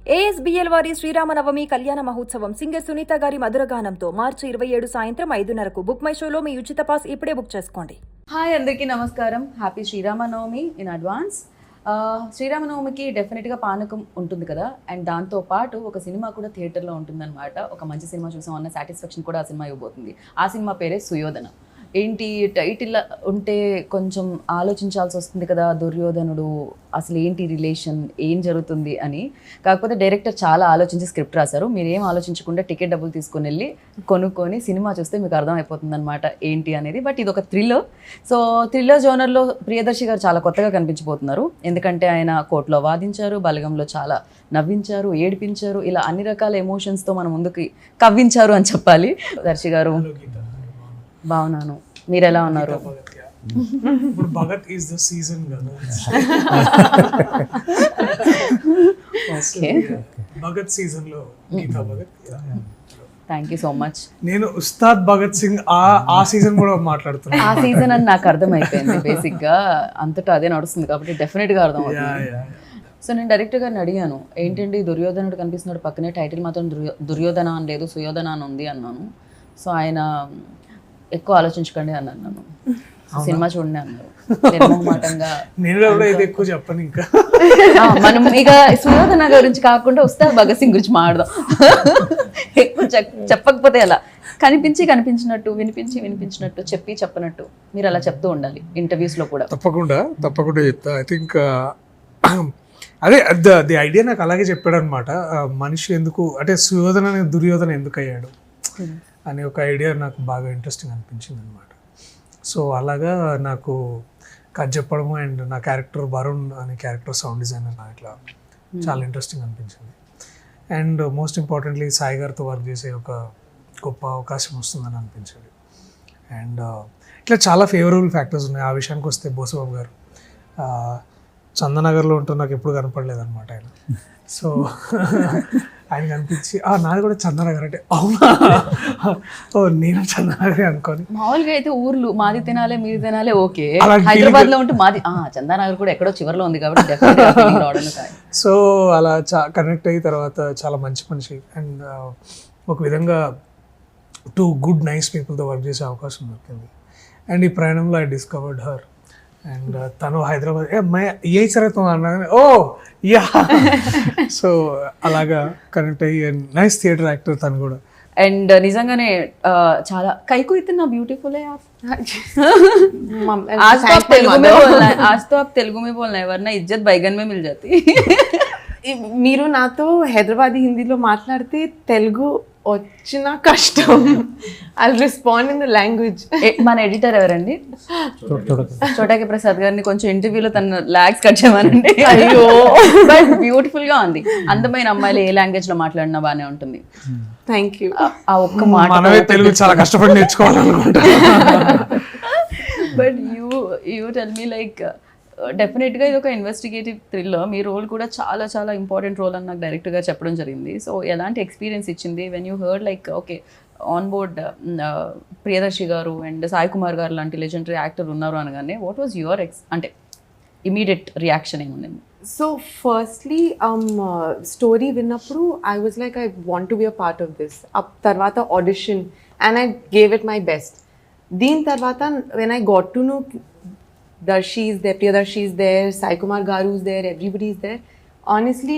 ASBL వారి శ్రీరామనవమి కళ్యాణ మహోత్సవం సింగర్ సునీత గారి మధురగానంతో మార్చి 27 సాయంత్రం 5:30కు బుక్ మై షోలో మీ ఉచిత పాస్ ఇప్పుడే బుక్ చేసుకోండి. హాయ్ అందరికీ నమస్కారం. Happy Sri Rama Navami in advance. శ్రీరామనవమికి డెఫినెట్గా పానకం ఉంటుంది కదా, అండ్ దాంతోపాటు ఒక సినిమా కూడా థియేటర్లో ఉంటుందన్నమాట. ఒక మంచి సినిమా చూసాం అన్న సాటిస్ఫాక్షన్ కూడా ఆ సినిమా ఇవ్వబోతుంది. ఆ సినిమా పేరే సుయోధన. ఏంటి టైటిల్ ఉంటే కొంచెం ఆలోచించాల్సి వస్తుంది కదా, దుర్యోధనుడు అసలు ఏంటి రిలేషన్, ఏం జరుగుతుంది అని. కాకపోతే డైరెక్టర్ చాలా ఆలోచించి స్క్రిప్ట్ రాశారు. మీరు ఏం ఆలోచించకుండా టికెట్ డబ్బులు తీసుకొని వెళ్ళి కొనుక్కొని సినిమా చూస్తే మీకు అర్థమైపోతుంది అనమాట ఏంటి అనేది. బట్ ఇది ఒక థ్రిల్లర్. సో థ్రిల్లర్ జోనర్లో ప్రియదర్శి గారు చాలా కొత్తగా కనిపించబోతున్నారు. ఎందుకంటే ఆయన కోర్టులో వాదించారు, బలగంలో చాలా నవ్వించారు, ఏడిపించారు, ఇలా అన్ని రకాల ఎమోషన్స్తో మన ముందుకి కవ్వించారు అని చెప్పాలి. దర్శి గారు బాగున్నాను, మీరు ఎలా ఉన్నారు? ఇప్పుడు భగత్ ఈస్ ద సీజన్ కదా. భగత్ సీజన్ లో Geetha Bhagat. Thank you so much. నేను ఉస్తాద్ భగత్ సింగ్ ఆ సీజన్ కూడా మాట్లాడుతున్నాను. ఆ సీజన్ అని నాకు అర్థమైపోయింది. బేసిక్ గా అంతటా అదే నడుస్తుంది కాబట్టి డెఫినెట్ గా అర్థం అవుతుంది. సో నేను డైరెక్టర్ గారిని అడిగాను, ఏంటండి దుర్యోధనుడు కనిపిస్తున్నాడు, పక్కనే టైటిల్ మాత్రం దుర్యోధన అని లేదు, సుయోధన అని ఉంది అన్నాను. సో ఆయన ఎక్కువ ఆలోచించకండి అన్నాను. నన్ను సినిమా చూడండి అన్నారు నిర్మోహమాటంగా. నేను కూడా ఇది ఎక్కువ చెప్పను ఇంకా. మనం ఇక సుయోధన గురించి కాకుండా ఉస్తాద్ భగత్ సింగ్ గురించి మాట్లాడదాం. ఎక్కువ చెప్పకపోతే ఎలా, కనిపించినట్టు, వినిపించినట్టు, చెప్పనట్టు మీరు అలా చెప్తూ ఉండాలి ఇంటర్వ్యూస్ లో కూడా. తప్పకుండా చెప్తా. ఐ థింక్ అదే ది ఐడియా నాకు అలాగే చెప్పాడు అనమాట. మనిషి ఎందుకు అంటే సుయోధన దుర్యోధన ఎందుకు అయ్యాడు అనే ఒక ఐడియా నాకు బాగా ఇంట్రెస్టింగ్ అనిపించింది అనమాట. సో అలాగా నాకు కథ చెప్పడం అండ్ నా క్యారెక్టర్ వరుణ్ అనే క్యారెక్టర్ సౌండ్ డిజైనర్ ఇట్లా చాలా ఇంట్రెస్టింగ్ అనిపించింది. అండ్ మోస్ట్ ఇంపార్టెంట్లీ సాయి గారితో వర్క్ చేసే ఒక గొప్ప అవకాశం వస్తుందని అనిపించింది. అండ్ ఇట్లా చాలా ఫేవరబుల్ ఫ్యాక్టర్స్ ఉన్నాయి. ఆ విషయానికి వస్తే బోసుబాబు గారు చందనగర్లో ఉంటూ నాకు ఎప్పుడు కనపడలేదు అనమాట ఆయన. సో ఆయన కనిపించి నాది కూడా చందనగర్ అంటే అవునా, నేను చందనగర్ అనుకోని. మామూలుగా అయితే ఊర్లు మాది తినాలే మీది తినాలే ఓకే, హైదరాబాద్ లో ఉంటే మాది చందానగర్ కూడా ఎక్కడో చివరిలో ఉంది కాబట్టి. సో అలా కనెక్ట్ అయిన తర్వాత చాలా మంచి మనిషి అండ్ ఒక విధంగా టూ గుడ్ నైస్ పీపుల్తో వర్క్ చేసే అవకాశం దొరికింది. అండ్ ఈ ప్రయాణంలో ఐ డిస్కవర్డ్ హర్. అండ్ తను హైదరాబాద్ ఏ సరే అన్నా ఓ యా. సో అలాగా కనెక్ట్ అయ్యి నైస్ థియేటర్ యాక్టర్ తను కూడా. అండ్ నిజంగానే చాలా కైకు ఇतना ब्यूटीफुल है आप. आज तो आप तेलुगु में बोलना है वरना इज्जत बैगन में मिल जाती. మీరు నాతో హైదరాబాదీ హిందీలో మాట్లాడితే తెలుగు వచ్చిన కష్టం. I respond in the language. మన ఎడిటర్ ఎవరండి? చోటాకి ప్రసాద్ గారిని కొంచెం ఇంటర్వ్యూలో తన లాగ్స్ కట్ చేయమనండి. అయ్యో బట్ బ్యూటిఫుల్ గా ఉంది. అందమైన అమ్మాయిలు ఏ లాంగ్వేజ్ లో మాట్లాడినా బానే ఉంటుంది. Thank you. ఆ ఒక్క మాట మనమే తెలుగు చాలా కష్టపడి నేర్చుకోవాలనుకుంటా. But you tell me like డెఫినెట్గా ఇది ఒక ఇన్వెస్టిగేటివ్ థ్రిల్లర్. మీ రోల్ కూడా చాలా చాలా ఇంపార్టెంట్ రోల్ అని నాకు డైరెక్ట్గా చెప్పడం జరిగింది. సో ఎలాంటి ఎక్స్పీరియన్స్ ఇచ్చింది when you heard like okay on board Priyadarshi గారు అండ్ సాయి కుమార్ గారు లాంటి లెజెండరీ యాక్టర్ ఉన్నారు అనగానే వాట్ వాజ్ యువర్ అంటే ఇమీడియట్ రియాక్షన్ ఏముంది? సో ఫస్ట్లీ స్టోరీ విన్నప్పుడు I was like I want to be a part of this. తర్వాత audition and I gave it my best. దీని తర్వాత when I got to know Darshi is there, Priyadarshi is there, Sai Kumar Garu is there, everybody is there. Honestly,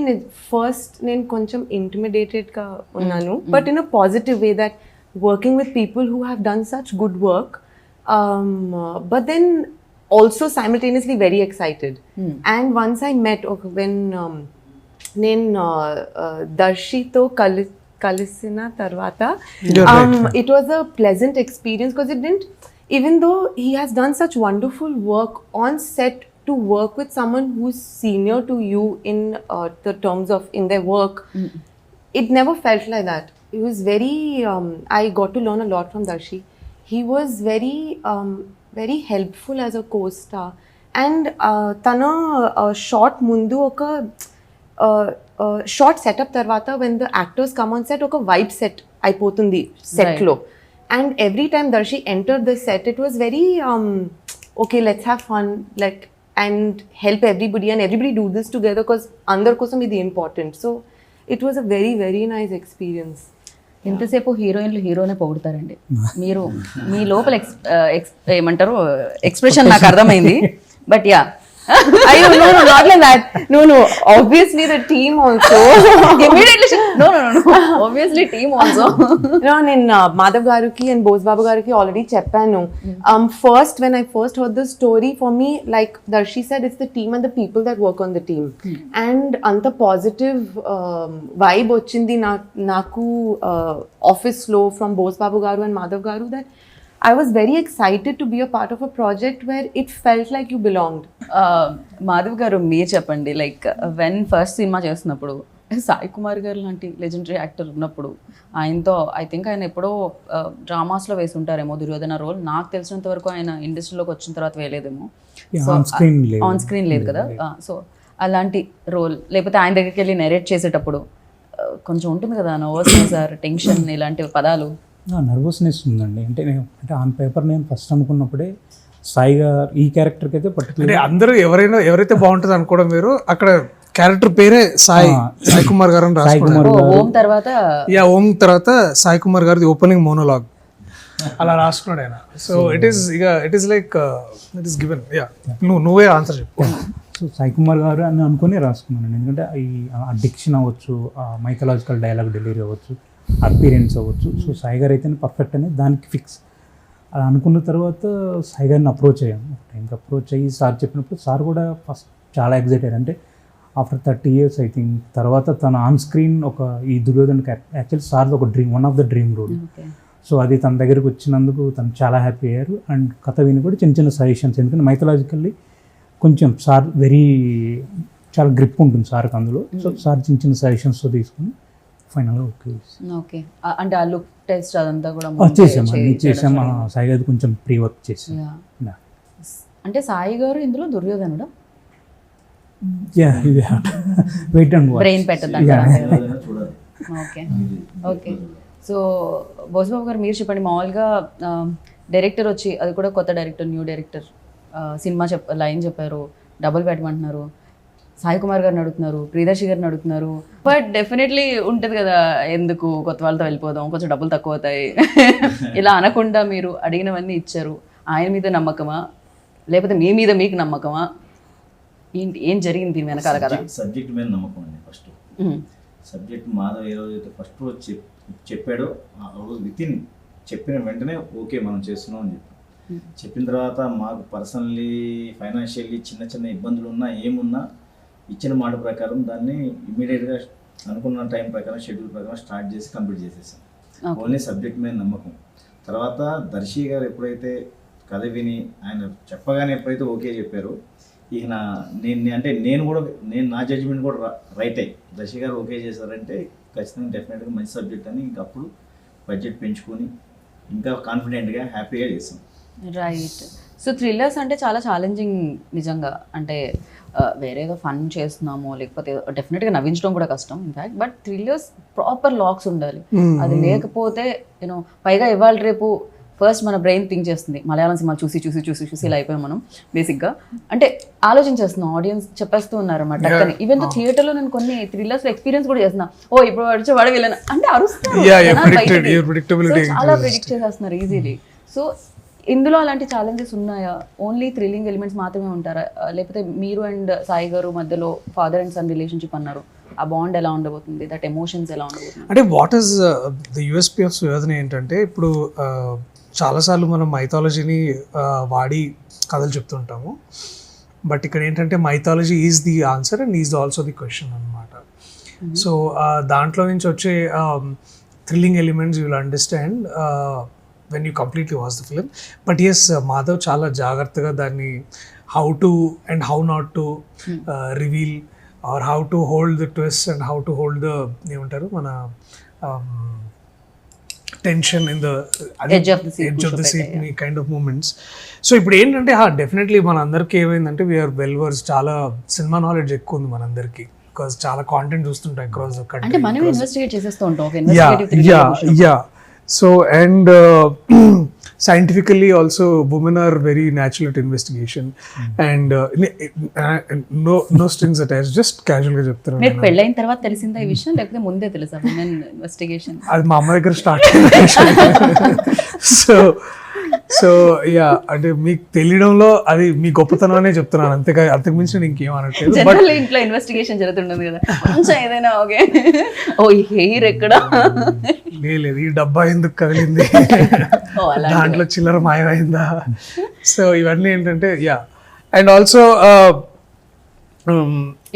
first నేను కొంచెం intimidated గా ఉన్నాను, but in a positive way that working with people who have done such good work, but then also simultaneously very excited. And once I met when నేను దర్శితో కలిసిన తర్వాత it was a pleasant experience because it didn't, even though he has done such wonderful work on set, to work with someone who's senior to you in the terms of in their work, it never felt like that. He was very I got to learn a lot from Darshi. He was very helpful as a co-star. And tana short mundu oka short setup tarvata when the actors come on set oka vibe set aipotundi set lo. And every time Darshi entered the set, it was very okay, let's have fun, like, and help everybody and everybody do this together because andar kosam idi important. So it was a very, very nice experience. ఎంతసేపు హీరోయిన్లు హీరోనే పొగుడతారండి. మీరు మీ లోపల ఏమంటారు expression నాకు అర్థమైంది. But yeah I don't know, not like that. No. Obviously, the team also. immediately no. Obviously, team also. No, నేను మాధవ్ గారికి and బోస్ బాబు గారికి already చెప్పాను. First, when I first heard the story, for me, like Darshi said, it's the team and the people that work on the team. And అంత positive vibe వచ్చింది నాకు office లో from Bose బాబు గారు and Madhav గారు that I was very excited to be a part of a project where it felt like you belonged. Madhav గారు మీరు చెప్పండి, like when first cinema చేస్తున్నప్పుడు సాయి కుమార్ గారు లాంటి లెజెండరీ యాక్టర్ ఉన్నప్పుడు ఆయనతో ఐ థింక్ ఆయన ఎప్పుడో డ్రామాస్లో వేసి ఉంటారేమో దుర్యోధన రోల్. నాకు తెలిసినంత వరకు ఆయన ఇండస్ట్రీలోకి వచ్చిన తర్వాత వేయలేదేమో, ఆన్ స్క్రీన్ లేదు కదా. సో అలాంటి రోల్ లేకపోతే ఆయన దగ్గరికి వెళ్ళి నెరేట్ చేసేటప్పుడు కొంచెం ఉంటుంది కదా నర్వస్నెస్ ఆర్ టెన్షన్ ఇలాంటి పదాలు. నర్వస్నెస్ ఉందండి. అంటే ఆన్ పేపర్ నేను ఫస్ట్ అనుకున్నప్పుడే సాయి గారు ఈ క్యారెక్టర్కి అయితే పర్టికులర్ అంటే అందరూ ఎవరైతే బాగుంటుంది అనుకోవడం మీరు, అక్కడ క్యారెక్టర్ పేరే సాయి కుమార్ గారు అని రాసుకున్నారు. ఓం తర్వాత సాయి కుమార్ గారిది ఓపెనింగ్ మోనోలాగ్ అలా రాసుకున్నాడు ఆయన. So it is like it is given. నువ్వే ఆన్సర్ చెప్పు. సో సాయి కుమార్ గారు అని అనుకుని రాసుకున్నాను. ఎందుకంటే ఈ డిక్షన్ అవ్వచ్చు, మైథలాజికల్ డైలాగ్ డెలివరీ అవ్వచ్చు, అపీరెన్స్ అవ్వచ్చు. సో సాయి గారు అయితేనే పర్ఫెక్ట్ అనేది దానికి ఫిక్స్. అలా అనుకున్న తర్వాత సాయి గారిని అప్రోచ్ అయ్యాను. టైంకి అప్రోచ్ అయ్యి సార్ చెప్పినప్పుడు సార్ కూడా ఫస్ట్ చాలా ఎగ్జైటెడ్. అంటే ఆఫ్టర్ 30 years ఐ థింక్ తర్వాత తన ఆన్ స్క్రీన్ ఒక ఈ దుర్యోధన యాక్చువల్లీ సార్ది ఒక dream, one of the dream role. So అది తన దగ్గరికి వచ్చినందుకు తను చాలా హ్యాపీ అయ్యారు. అండ్ కథ విని కూడా చిన్న సజెషన్స్, ఎందుకంటే మైథలాజికల్లీ కొంచెం సార్ చాలా గ్రిప్ ఉంటుంది సార్కి అందులో. సో సార్ చిన్న సజెషన్స్తో తీసుకుని ఫైనల్గా ఓకే. అంటే ఆ లుక్ టెస్ట్ అదంతా కూడా చేసాం. సాయి గారు కొంచెం ప్రీ వర్క్ చేసాం. అంటే సాయి గారు ఇందులో దుర్యోధనుడా? Wait and watch. బ్రెయిన్ పెట్టద్దు. ఓకే. సో బోస్బాబు గారు మీరు చెప్పండి, మామూలుగా డైరెక్టర్ వచ్చి, అది కూడా కొత్త director, new director, cinema line చెప్పారు, డబుల్ పెట్టమంటున్నారు, సాయి కుమార్ గారిని అడుగుతున్నారు, ప్రియదర్శి గారిని అడుగుతున్నారు. బట్ డెఫినెట్లీ ఉంటుంది కదా, ఎందుకు కొత్త వాళ్ళతో వెళ్ళిపోదాం, కొంచెం డబ్బులు తక్కువ అవుతాయి ఇలా అనకుండా మీరు అడిగినవన్నీ ఇచ్చారు. ఆయన మీద నమ్మకమా లేకపోతే మీ మీద మీకు నమ్మకమా? ఏంటి ఏం జరిగింది దీని వెనకాల కదా? సబ్జెక్ట్ మీద నమ్మకం అండి. ఫస్ట్ సబ్జెక్ట్ మాధవ్ ఏ రోజైతే ఫస్ట్ రోజు చెప్పాడో ఆ రోజు వితిన్ చెప్పిన వెంటనే ఓకే మనం చేస్తున్నాం అని చెప్పి చెప్పిన తర్వాత మాకు పర్సనల్లీ ఫైనాన్షియల్లీ చిన్న ఇబ్బందులు ఉన్నా ఏమున్నా ఇచ్చిన మాట ప్రకారం దాన్ని ఇమ్మీడియట్గా అనుకున్న టైం ప్రకారం షెడ్యూల్ ప్రకారం స్టార్ట్ చేసి కంప్లీట్ చేసేసాం. ఓన్లీ సబ్జెక్ట్ మీద నమ్మకం. తర్వాత దర్శి గారు ఎప్పుడైతే కథ విని ఆయన చెప్పగానే ఎప్పుడైతే ఓకే చెప్పారో, ఇక నేను నా జడ్జిమెంట్ కూడా రైట్ అయ్యి దర్శి గారు ఓకే చేశారంటే ఖచ్చితంగా డెఫినెట్గా మంచి సబ్జెక్ట్ అని ఇంకా అప్పుడు బడ్జెట్ పెంచుకొని ఇంకా కాన్ఫిడెంట్గా హ్యాపీగా చేసాం. రైట్. సో థ్రిల్లర్స్ అంటే చాలా ఛాలెంజింగ్ నిజంగా. అంటే వేరేదో ఫన్ చేస్తున్నామో లేకపోతే డెఫినెట్గా నవ్వించడం కూడా కష్టం in fact. But thrillers proper lakhs ఉండాలి. అది లేకపోతే యూనో పైగా ఇవాళ రేపు ఫస్ట్ మన బ్రెయిన్ థింక్ చేస్తుంది, మలయాళం సినిమా చూసి చూసి చూసి చూసి ఇలా అయిపోయాం మనం బేసిక్గా. అంటే ఆలోచించేస్తున్నాం, ఆడియన్స్ చెప్పేస్తూ ఉన్నారు అన్నమాట. కానీ ఈవెన్ థియేటర్లో నేను కొన్ని థ్రిల్లర్స్ ఎక్స్పీరియన్స్ కూడా చేస్తున్నా. ఓ ఇప్పుడు వాడు వెళ్ళను అంటే అరుస్తారు, చాలా ప్రిడిక్ట్ చేసేస్తున్నారు ఈజీలీ. సో ఇందులో అలాంటి ఛాలెంజెస్ ఉన్నాయా? ఓన్లీ థ్రిల్లింగ్ ఎలిమెంట్స్ మాత్రమే ఉంటారా? లేకపోతే మీరు అండ్ సాయి గారు మధ్యలో ఫాదర్ అండ్ సన్ రిలేషన్షిప్ అన్నారు, ఆ బాండ్ ఎలా ఉండబోతుంది, దట్ ఎమోషన్స్ ఎలా ఉండబోతుంది? అంటే what is the USP of Suyodhana ఏంటంటే, ఇప్పుడు చాలాసార్లు మనం మైథాలజీని వాడి కథలు చెప్తుంటాము. బట్ ఇక్కడ ఏంటంటే mythology is the answer and is also the question అనమాట. సో దాంట్లో నుంచి వచ్చే thrilling elements you will understand when you completely watch the film. But yes, Madhav చాలా జాగ్రత్తగా దాన్ని how to and how not to reveal or how to hold the twist and how to hold the ఏమంటారు మన tension in the edge of the seat kind of moments. So ఇప్పుడు ఏంటంటే definitely మన అందరికీ ఏమైందంటే వీఆర్ వెల్ వర్స్, చాలా cinema knowledge ఎక్కువ ఉంది మనందరికీ, బికాస్ చాలా కాంటెంట్ చూస్తుంటాం అక్రాస్ ద కంట్రీ. అంటే మనం ఇన్వెస్టిగేట్ చేసేస్తూ ఉంటాం. Yeah So, and scientifically also, women are very natural at investigation, and no strings attached. Just casual గా చెప్తాను. మీరు పెళ్ళైన తర్వాత తెలిసిందా ఈ విషయం లేకపోతే ముందే తెలుసా ఉమెన్ ఇన్వెస్టిగేషన్? అది మా అమ్మ దగ్గర స్టార్ట్ సో యా, అంటే మీకు తెలియడంలో అది మీ గొప్పతనం అనే చెప్తున్నాను, అంతకు మించి నేను ఇంకేం అనట్లేదు. బట్ జనరల్ ఇంట్లో ఇన్వెస్టిగేషన్ జరుగుతుంటుంది కదా, కొంచెం ఏదైనా ఓకే ఓ ఈ హెయిర్ ఎక్కడ, లేదు ఈ డబ్బా ఎందుకు కదిలింది, ఓ అలా దాంట్లో చిల్లర మాయమైందా, సో ఇవన్నీ ఏంటంటే యా. అండ్ ఆల్సో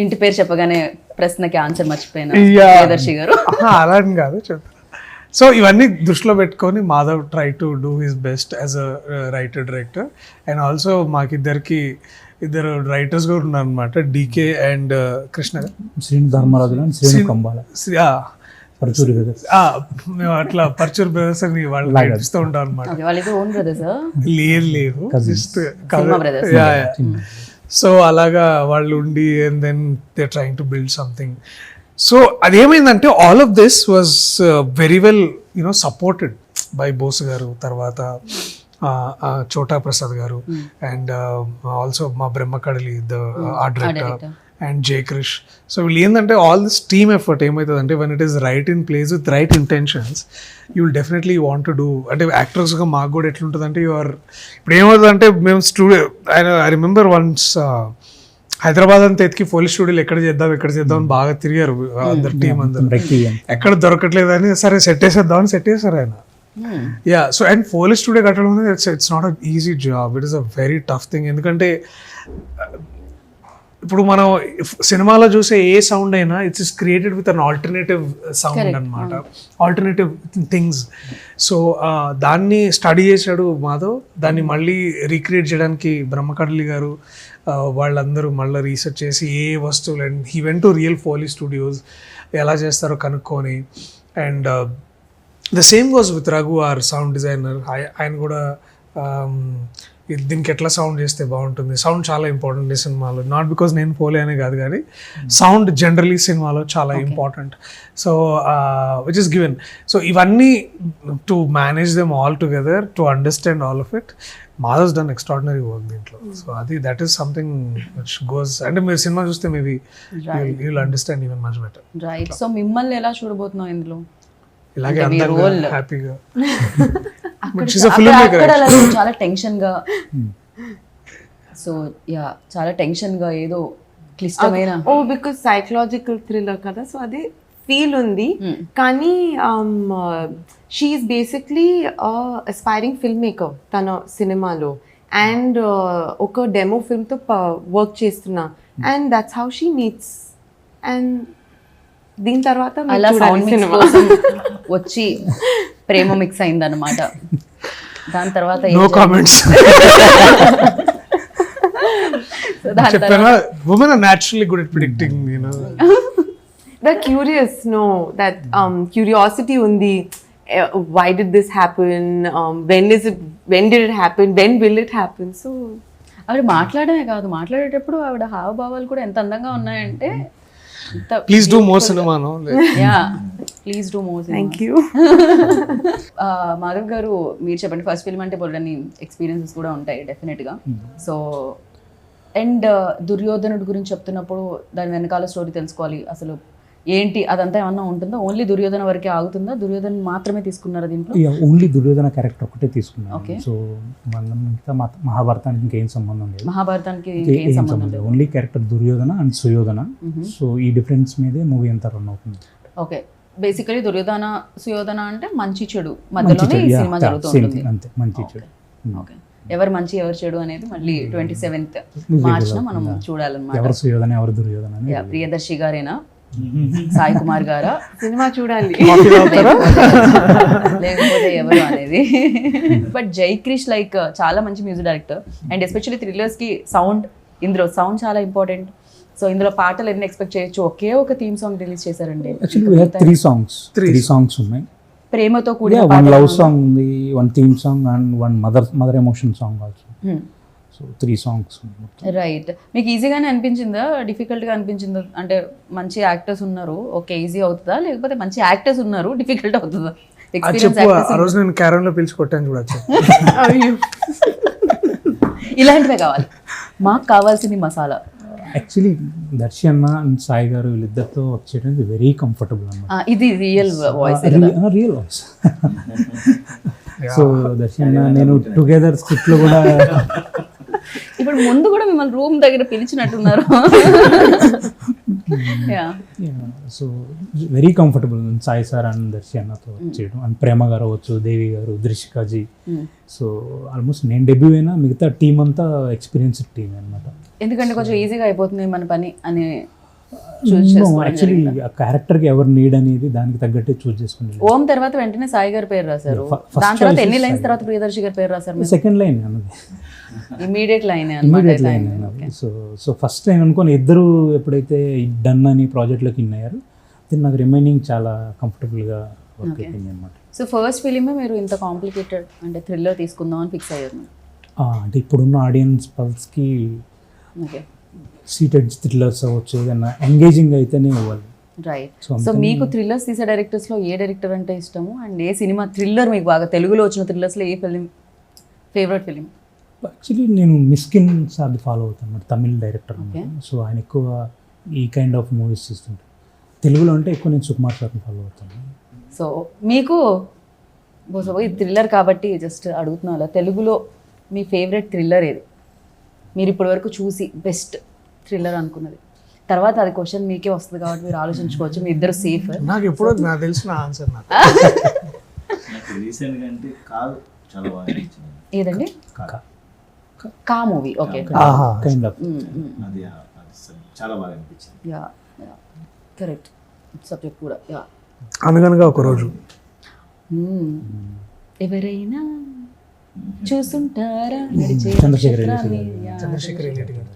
ఇంటి పేరు చెప్పగానే ప్రశ్నకి ఆన్సర్ మర్చిపోయినా Yeah. ప్రియదర్శి గారు. అలా అని కాదు చెప్తాను. సో ఇవన్నీ దృష్టిలో పెట్టుకొని Madhav try to do his best as a writer director. And also మాకిద్దరికి ఇద్దరు రైటర్స్ కూడా ఉన్నారు అనమాట, DK and Krishna garu. Srinu Dharmaraju and Srinu Kambala Paruchuri కదా. మేము అట్లా పర్చూర్ బ్రదర్స్ అని వాళ్ళు నడిపిస్తూ ఉంటాం అనమాట. Okay, వాళ్ళది ఓన్ బ్రదర్స్. లేదు జస్ట్ Cinema brothers. సో అలాగా వాళ్ళు ఉండి and then they trying to build something. So అదేమైందంటే all of this was very well supported by Bose garu, తర్వాత చోటా ప్రసాద్ గారు, అండ్ ఆల్సో మా Brahmakadali the art director and J Krish. So వీళ్ళు ఏంటంటే ఆల్ దిస్ టీమ్ ఎఫర్ట్ ఏమవుతుందంటే when it is right in place with right intentions you will definitely want to do. అంటే యాక్టర్స్గా మాకు కూడా ఎట్లుంటుందంటే ఇప్పుడు ఏమవుతుందంటే మేము studio I remember once Hyderabad అంతా ఎత్తికి పోలీస్ స్టూడియోలు ఎక్కడ చేద్దాం అని బాగా తిరిగారు అందరు టీం అందరు, ఎక్కడ దొరకట్లేదు అని సరే సెట్ వేసేద్దామని సెట్ చేశారు ఆయన. Yeah, so and police studio కట్టడం అనేది it's not a easy job, it is a very tough thing. ఎందుకంటే ఇప్పుడు మనం సినిమాలో చూసే ఏ సౌండ్ అయినా it's is created with an alternative sound అనమాట, ఆల్టర్నేటివ్ థింగ్స్. సో దాన్ని స్టడీ చేశాడు మాధవ్, దాన్ని మళ్ళీ రీక్రియేట్ చేయడానికి బ్రహ్మకడలి గారు వాళ్ళందరూ మళ్ళీ రీసెర్చ్ చేసి ఏ వస్తువులు, and he went to real police studios ఎలా చేస్తారో కనుక్కొని. And the same goes with Raghu our sound designer. ఆయన కూడా దీనికి ఎట్లా సౌండ్ చేస్తే బాగుంటుంది, సౌండ్ చాలా ఇంపార్టెంట్ ఈ సినిమాలో, నాట్ బికాస్ నేను పోలే అనే కాదు కానీ సౌండ్ జనరలీ సినిమాలో చాలా important. So which is given. So ఇవన్నీ to manage them all together, to understand all of it, Madhav's done extraordinary work దీంట్లో. So that is something which goes, అంటే మీరు సినిమా చూస్తే maybe you will understand even much better. Right. So మిమ్మల్ని ఎలా చూడబోతున్నావు ఇందులో? ఇలాగే అందరూ హ్యాపీగా. చాలా టెన్షన్ గా, సో యా చాలా టెన్షన్ గా ఏదో క్లిష్టమైన. ఓ బికాస్ సైకలాజికల్ థ్రిల్లర్ కదా, సో అదే ఫీల్ ఉంది. కానీ she is basically aspiring film maker తన సినిమాలో, అండ్ ఒక డెమో ఫిల్మ్తో వర్క్ చేస్తున్నా, and that's how she meets. And దీని తర్వాత అలా సౌండ్ మిక్స్ కోసం వచ్చి ప్రేమ మిక్స్ అయింది అనమాట. దాని తర్వాత నో కామెంట్స్. చెప్పానా, women are naturally good at predicting, you know. They're curious, no, that curiosity undi. Why did this happen? When did it happen? When will it happen? So ఆవిడ మాట్లాడమే కాదు, మాట్లాడేటప్పుడు ఆవిడ హావభావాలు కూడా ఎంత అందంగా ఉన్నాయంటే. Please do more cinema, no? Yeah, please do more cinema. thank you. Madhav గారు, మీరు చెప్పండి, ఫస్ట్ ఫిల్మ్ అంటే బోల్డని ఎక్స్పీరియన్సెస్ కూడా ఉంటాయి డెఫినెట్గా. సో అండ్ దుర్యోధనుడి గురించి చెప్తున్నప్పుడు దాని వెనకాల స్టోరీ తెలుసుకోవాలి, అసలు ఏంటి అదంతా ఏమన్నా ఉంటుందా? ఓన్లీ దుర్యోధన వరకే ఆగుతుందా? దుర్యోధన మాత్రమే తీసుకున్నారా దీంట్లో? ఓన్లీ దుర్యోధన క్యారెక్టర్ ఒకటే తీసుకున్నాను. Okay. సో మిగతా మహాభారతానికి ఇంకేం సంబంధం లేదు. మహాభారతానికి ఏం ఇంకేం సంబంధం సంబంధం లేదు. లేదు. Only character Duryodhana and Suyodhana. So ఈ డిఫరెన్స్ మీదే మూవీ అంతా రన్ అవుతుంది. ఓకే, బేసికలీ దుర్యోధన సుయోధన అంటే మంచి చెడు మధ్యలోనే ఈ సినిమా జరుగుతుంది. అంతే, మంచి చెడు. ఓకే, ఎవరు మంచి ఎవరు చెడు అనేది మళ్ళీ 27th మార్చ్ లో మనం చూడాలన్నమాట. ఎవరు సుయోధన ఎవరు దుర్యోధన అని. ప్రియదర్శి గారేనా, సాయి కుమార్ గారా, సినిమా చూడాలి లేకపోతే ఎవరు అనేది. బట్ జై క్రిష్ లైక్ చాలా మంచి music director, and especially thrillers కి సౌండ్, ఇందులో సౌండ్ చాలా ఇంపార్టెంట్. సో ఇందులో పాటలు ఎన్ని ఎక్స్పెక్ట్ చేయొచ్చు? ఒకే ఒక థీమ్ సాంగ్ రిలీజ్ చేశారండి. త్రీ సాంగ్స్ ఉన్నాయి. ప్రేమతో కూడిన వన్ లవ్ సాంగ్ ఉంది, one theme song and one mother emotion song also. So 3 songs. Right. మీకు ఈజీగానే అనిపించిందా, డిఫికల్ట్గా అనిపించిందా? అంటే మంచి యాక్టర్స్ ఉన్నారు, ఓకే ఈజీ అవుతుందా, లేకపోతే మంచి యాక్టర్స్ ఉన్నారు డిఫికల్ట్ అవుతుందా? ఎక్స్పీరియన్స్ చెప్పు ఆ రోజు నేను క్యారన్ లో పిలిచి కొట్టాను చూడొచ్చు. ఇలాంటివే కావాలి. మాకు కావాల్సింది మసాలా. యాక్చువల్లీ దర్శి అన్న అండ్ సాయి గారు వీళ్ళిద్దరితో వర్క్ చేయడం వెరీ కంఫర్టబుల్ అన్నమాట. ఇది real voice. Real voice. So Darshi అన్న నేను టుగెదర్ స్క్రిప్ట్ లో కూడా ఇప్పుడు ముందు కూడా మిమ్మల్ని రూమ్ దగ్గర పిలిచినట్టున్నారు. So very comfortable Sai sir and Darshi అన్నతో చేయడం. అండ్ ప్రేమ గారు అవ్వచ్చు, దేవి గారు, దృషికాజీ. సో ఆల్మోస్ట్ నేను డెబ్యూ అయినా మిగతా టీం అంతా ఎక్స్పీరియన్స్డ్ టీం అనమాట. ఎందుకంటే కొంచెం ఈజీగా అయిపోతుంది మన పని అని యాక్చువల్లీ ఆ క్యారెక్టర్కి ఎవరు నీడ్ అనేది దానికి తగ్గట్టే చూస్ చేసుకుని. ఓం తర్వాత వెంటనే సాయి గారి పేరు రాశారు. దాని తర్వాత ఎన్ని లైన్స్ తర్వాత ప్రియదర్శి గారి పేరు రాశారు? సెకండ్ లైన్ అన్నది ఇమీడియట్ లైన్ ఇమీడియట్ లైన్ అన్నది. సో ఫస్ట్ లైన్ అనుకోని ఇద్దరు ఎప్పుడైతే డన్ అని ప్రాజెక్ట్లోకి ఇన్ అయ్యారు, దీన్ని నాకు రిమైనింగ్ చాలా కంఫర్టబుల్గా వర్క్ అయిపోయింది అనమాట. సో ఫస్ట్ ఫిలిమే మీరు ఇంత కాంప్లికేటెడ్ అంటే థ్రిల్లర్ తీసుకుందాం అని ఫిక్స్ అయ్యారు? అంటే ఇప్పుడున్న ఆడియన్స్ పల్స్కి ఓకే, సీటెడ్ థ్రిల్లర్స్ అవ్వచ్చు, ఏదన్నా ఎంగేజింగ్ అయితేనే ఇవ్వాలి. రైట్. సో మీకు థ్రిల్లర్స్ తీసే డైరెక్టర్స్లో ఏ డైరెక్టర్ అంటే ఇష్టము అండ్ ఏ సినిమా థ్రిల్లర్ మీకు బాగా తెలుగులో వచ్చిన థ్రిల్లర్స్లో ఏ ఫిలిం ఫేవరెట్ ఫిలిం? యాక్చువల్లీ నేను మిస్కిన్ సార్ది ఫాలో అవుతాను, తమిళ్ డైరెక్టర్. సో ఆయన ఎక్కువ ఈ కైండ్ ఆఫ్ మూవీస్ చేస్తుంటారు. తెలుగులో అంటే ఎక్కువ నేను సుకుమార్ సార్ని ఫాలో అవుతాను. సో మీకు ఇది థ్రిల్లర్ కాబట్టి జస్ట్ అడుగుతున్నా, తెలుగులో మీ ఫేవరెట్ థ్రిల్లర్ ఏది? మీరు ఇప్పటి వరకు చూసి బెస్ట్ థ్రిల్లర్ అనుకున్నది. తర్వాత అది క్వశ్చన్ మీకే వస్తుంది కాబట్టి మీరు ఆలోచించుకోవచ్చు, మీ ఇద్దరు సేఫ్. నాకు ఎప్పుడో నాకు తెలిసిన ఆన్సర్ నాకు రీసెంట్గా అంటే కాదు చాలా బాగా అనిపించింది. ఏదండి? కా మూవీ. ఓకే, కైండ్ ఆఫ్ అది చాలా బాగా అనిపించింది. యా కరెక్ట్ సబ్జెక్ట్ కూడా. యా అనగనగా ఒక రోజు ఎవరైనా చూసుంటారా చంద్రశేఖర్ చంద్రశేఖర్ రెడ్డి గారు.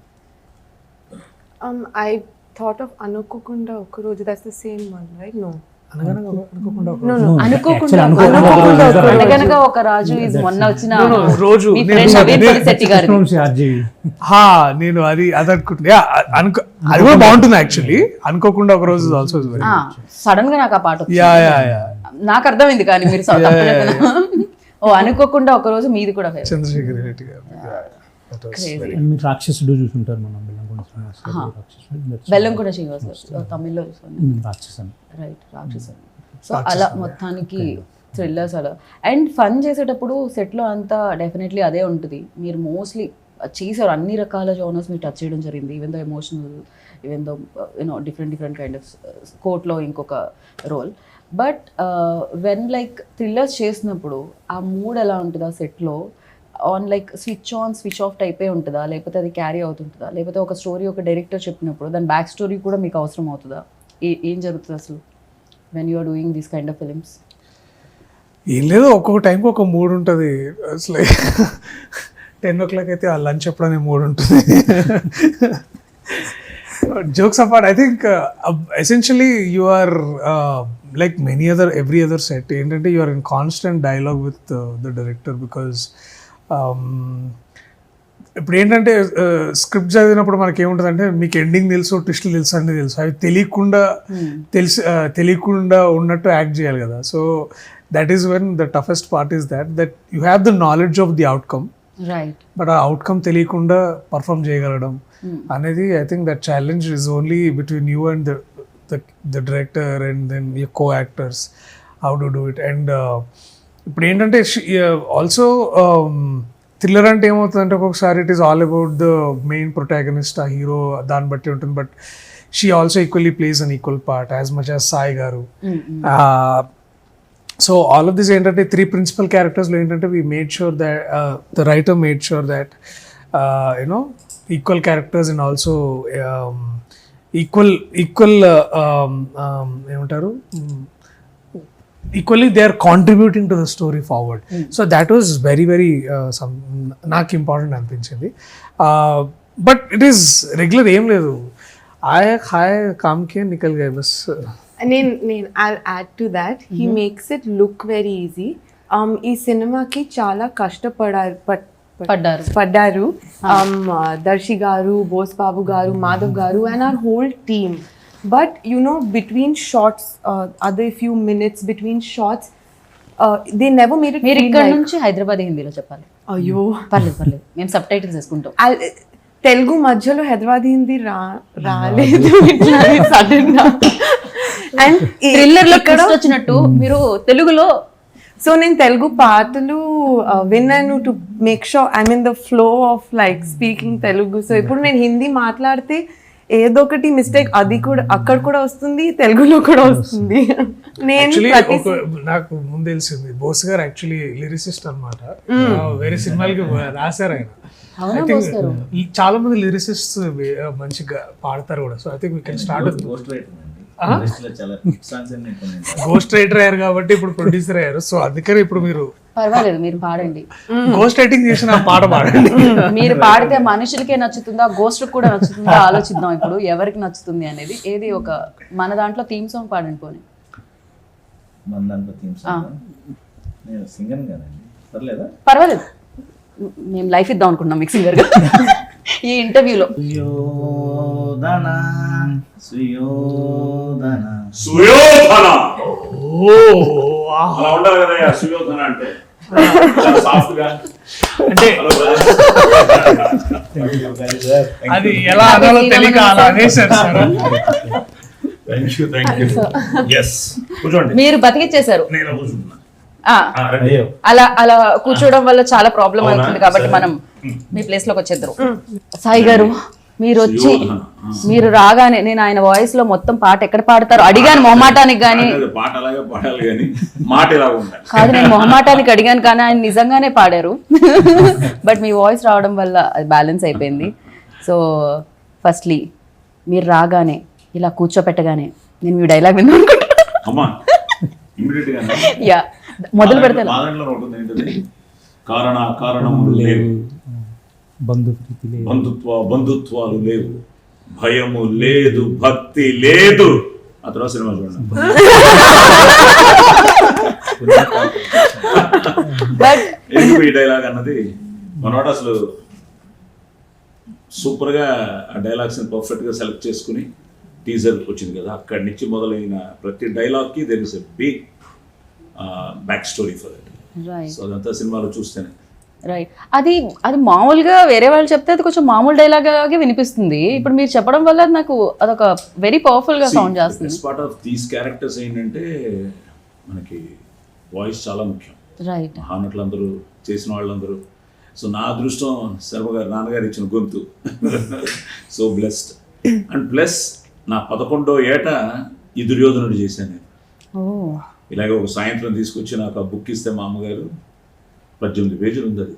I thought of Anukokunda Okuroju. That's the same one, right? No. అనగనగా అనుకోకుండా ఒక No, రోజు. no. అనగనగా ఒక రాజు ఇది మొన్న వచ్చిన రోజు మీ friend నవీన్ పల్లిశెట్టి గారిది. ఆర్జీవి. నేను అది అనుకుంటున్నా. అది కూడా బాగుంటుంది యాక్చువల్లీ. అనుకోకుండా ఒక రోజు ఆల్సో సడన్ గా నాకు ఆ పాట వచ్చింది. యా యా యా నాకు అర్థమైంది కానీ మీరు ఓ అనుకోకుండా ఒక రోజు మీది కూడా favorite. చంద్రశేఖర్ రెడ్డి గారు. మీరు రాక్షసుడు చూసుంటారు మనం బెల్లంకొండ శ్రీనివాస్ గారు తమిళ్లో చూసాను. రాక్షసన్. రైట్, రాక్షసన్. సో అలా మొత్తానికి థ్రిల్లర్స్ అలా. అండ్ ఫన్ చేసేటప్పుడు సెట్లో అంతా డెఫినెట్లీ అదే ఉంటుంది. మీరు మోస్ట్లీ చేశారు అన్ని రకాల జోనర్స్ మీరు టచ్ చేయడం జరిగింది. Even though emotional, even though you know different kind of కోర్ట్లో ఇంకొక role. But when like thrillers చేసినప్పుడు ఆ మూడ్ ఎలా ఉంటుందా సెట్లో? On like switch on switch off టైపే ఉంటుందా, లేకపోతే అది క్యారీ అవుతుంటుందా, లేకపోతే ఒక స్టోరీ ఒక డైరెక్టర్ చెప్పినప్పుడు దాని బ్యాక్ స్టోరీ కూడా మీకు అవసరం అవుతుందా? ఏం జరుగుతుంది అసలు when you are doing these kind of films? ఏం లేదు, ఒక్కొక్క టైంకి ఒక మూడ్ ఉంటుంది. అసలు 10 o'clock అయితే ఆ లంచ్ ఎప్పుడనే మూడ్ ఉంటుంది. Jokes apart, I think essentially you are like every other set ఏంటంటే you are in constant dialogue with the director. Because ఇప్పుడు ఏంటంటే స్క్రిప్ట్ చదివినప్పుడు మనకి ఏముంటుందంటే మీకు ఎండింగ్ తెలుసు, ట్విస్ట్లు తెలుసు, అన్నీ తెలుసు. అవి తెలియకుండా ఉన్నట్టు యాక్ట్ చేయాలి కదా. So that is when the toughest part is that you have the knowledge of the outcome, right, but ఆ అవుట్కమ్ తెలియకుండా పర్ఫామ్ చేయగలడం అనేది I think that challenge is only between you and the director and then your co actors, how to do it. And ఇప్పుడు ఏంటంటే also thriller అంటే ఏమవుతుందంటే ఒక్కొక్కసారి it is all about the main protagonist, ఆ hero, దాన్ని బట్టి ఉంటుంది. But she also equally plays an equal part as much as Sai garu. So all of this ఏంటంటే 3 principal క్యారెక్టర్స్లో ఏంటంటే we made sure that the writer made sure that you know equal characters and also equal ఏమంటారు, equally they are contributing to the story forward. So that was very నాకు important అనిపించింది. But it is regular ఏం లేదు, హాయ్ కామ్కే నికల్ గయ్ బస్. I'll add to that. He makes it look very easy. ఈ సినిమాకి చాలా పడ్డారు దర్శి గారు, బోస్ బాబు గారు, మాధవ్ గారు and our whole team. But you know, between shots, other few minutes between shots, they never made it మీరు feel ఇక్కడ like, నుంచి హైదరాబాద్ హిందీలో చెప్పాలి. అయ్యో పర్లేదు మేము సబ్ టైటిల్స్ వేసుకుంటాం. తెలుగు మధ్యలో హైదరాబాద్ హిందీ రాలేదు సడన్ గా. అండ్ థ్రిల్లర్ లో ట్విస్ట్ వచ్చినట్టు మీరు తెలుగులో సో నేను తెలుగు పాటలు విన్నాను to make sure I mean the flow of like speaking Telugu. So ఇప్పుడు నేను హిందీ మాట్లాడితే ఏదో ఒకటి మిస్టేక్ అది కూడా అక్కడ కూడా వస్తుంది, తెలుగులో కూడా వస్తుంది. నేను యాక్చువల్లీ ప్రతి నాకు ముందు తెలిసింది బోస్ గారు యాక్చువల్లీ లిరిసిస్ట్ అనమాట. వేరే సినిమాలకి రాశారు ఆయన. I think చాలా మంది లిరిసిస్ట్ మంచిగా పాడతారు కూడా. So I think we can start ghost writer అండి, చాలా హిట్ సాంగ్స్ అన్ని కొన్ని గోస్ట్ రైటర్ అయ్యారు కాబట్టి ఇప్పుడు ప్రొడ్యూసర్ అయ్యారు. సో అందుకని ఇప్పుడు మీరు పర్వాలేదు మీరు పాడండి. గోస్ట్ రైటింగ్ చేసిన ఆ పాట పాడండి. మీరు పాడితే మనుషులకే నచ్చుతుందా గోస్ట్ కూడా నచ్చుతుందా ఆలోచిద్దాం ఇప్పుడు ఎవరికి నచ్చుతుంది అనేది. ఏది ఒక మన దాంట్లో థీమ్ సాంగ్ పాడండి పోనీ. మన దాంట్లో థీమ్ సాంగ్ నేను సింగర్ కదండి, పర్లేదా? పర్వాలేదు మేము లైఫ్ ఇద్దాం అనుకున్నాం మీకు సింగర్ గా ఈ ఇంటర్వ్యూలో. సుయోధన సుయోధన సుయోధన ఓ అలా ఉండాలి కదా సుయోధన అంటే చాలా సాఫ్ట్ గా. అంటే అది ఎలా అనాలో తెలియక అలా అనేసారు సార్. థ్యాంక్ యూ ఎస్ కూర్చోండి. మీరు బతికిచ్చేశారు. నేను ఇలా కూర్చుంటున్నా. ఆ, అయ్యో అలా అలా కూర్చోవడం వల్ల చాలా ప్రాబ్లం అవునా? అవుతుంది కాబట్టి సరే. మనం మీ ప్లేస్ లోకి వచ్చేద్దరు. సాయి గారు మీరు వచ్చి సుయోధన. మీరు రాగానే నేను ఆయన వాయిస్ లో మొత్తం పాట ఎక్కడ పాడతారు అడిగాను మొహమాటానికి గానీ. అదే పాట అలాగే పాడాలి కానీ మాట ఇలా ఉండాలి. కాదు నేను మొహమాటానికి అడిగాను కానీ ఆయన నిజంగానే పాడారు. బట్ మీ వాయిస్ రావడం వల్ల అది బ్యాలెన్స్ అయిపోయింది. సో ఫస్ట్లీ మీరు రాగానే ఇలా కూర్చోపెట్టగానే నేను మీ డైలాగ్ విందాం అనుకుంటున్నాను. అమ్మా ఇమ్మీడియట్ గా యా మొదలు పెడతాను. మా దాంట్లో ఉంటుంది ఏంటది, కారణములు లేవు, బంధుప్రీతి లేదు, బంధుత్వాలు లేవు, భయము లేదు, భక్తి లేదు. ఆ తర్వాత సినిమా చూడండి. బట్ ఎందుకు ఈ డైలాగ్ అన్నది మనోడు అసలు సూపర్ గా ఆ డైలాగ్స్ పర్ఫెక్ట్ గా సెలెక్ట్ చేసుకుని టీజర్ వచ్చింది కదా, అక్కడి నుంచి మొదలైన ప్రతి డైలాగ్ కి there is a big back story for that. Right so అదంతా సినిమాలో చూస్తేనే రైట్ అది అది మామూలుగా వేరే వాళ్ళు చెప్తే అది కొంచెం మామూలు డైలాగ్ లాగే వినిపిస్తుంది. ఇప్పుడు మీరు చెప్పడం వల్ల అది నాకు అదొక వెరీ పవర్ఫుల్ గా సౌండ్ చేస్తుంది. పార్ట్ ఆఫ్ దీస్ క్యారెక్టర్స్ ఏంటంటే మనకి వాయిస్ చాలా ముఖ్యం. రైట్ మహానటులందరూ చేసిన వాళ్ళందరూ. సో నా అదృష్టం శర్మ గారు నాన్నగారు ఇచ్చిన గొంతు. So blessed. అండ్ ప్లస్ నా 11వ ఏట ఈ దుర్యోధనుడు చేశాను నేను. ఓ ఇలాగే ఒక సాయంత్రం తీసుకొచ్చి నాకు ఆ బుక్ ఇస్తే మా అమ్మగారు 18 పేజీలు ఉంది అది.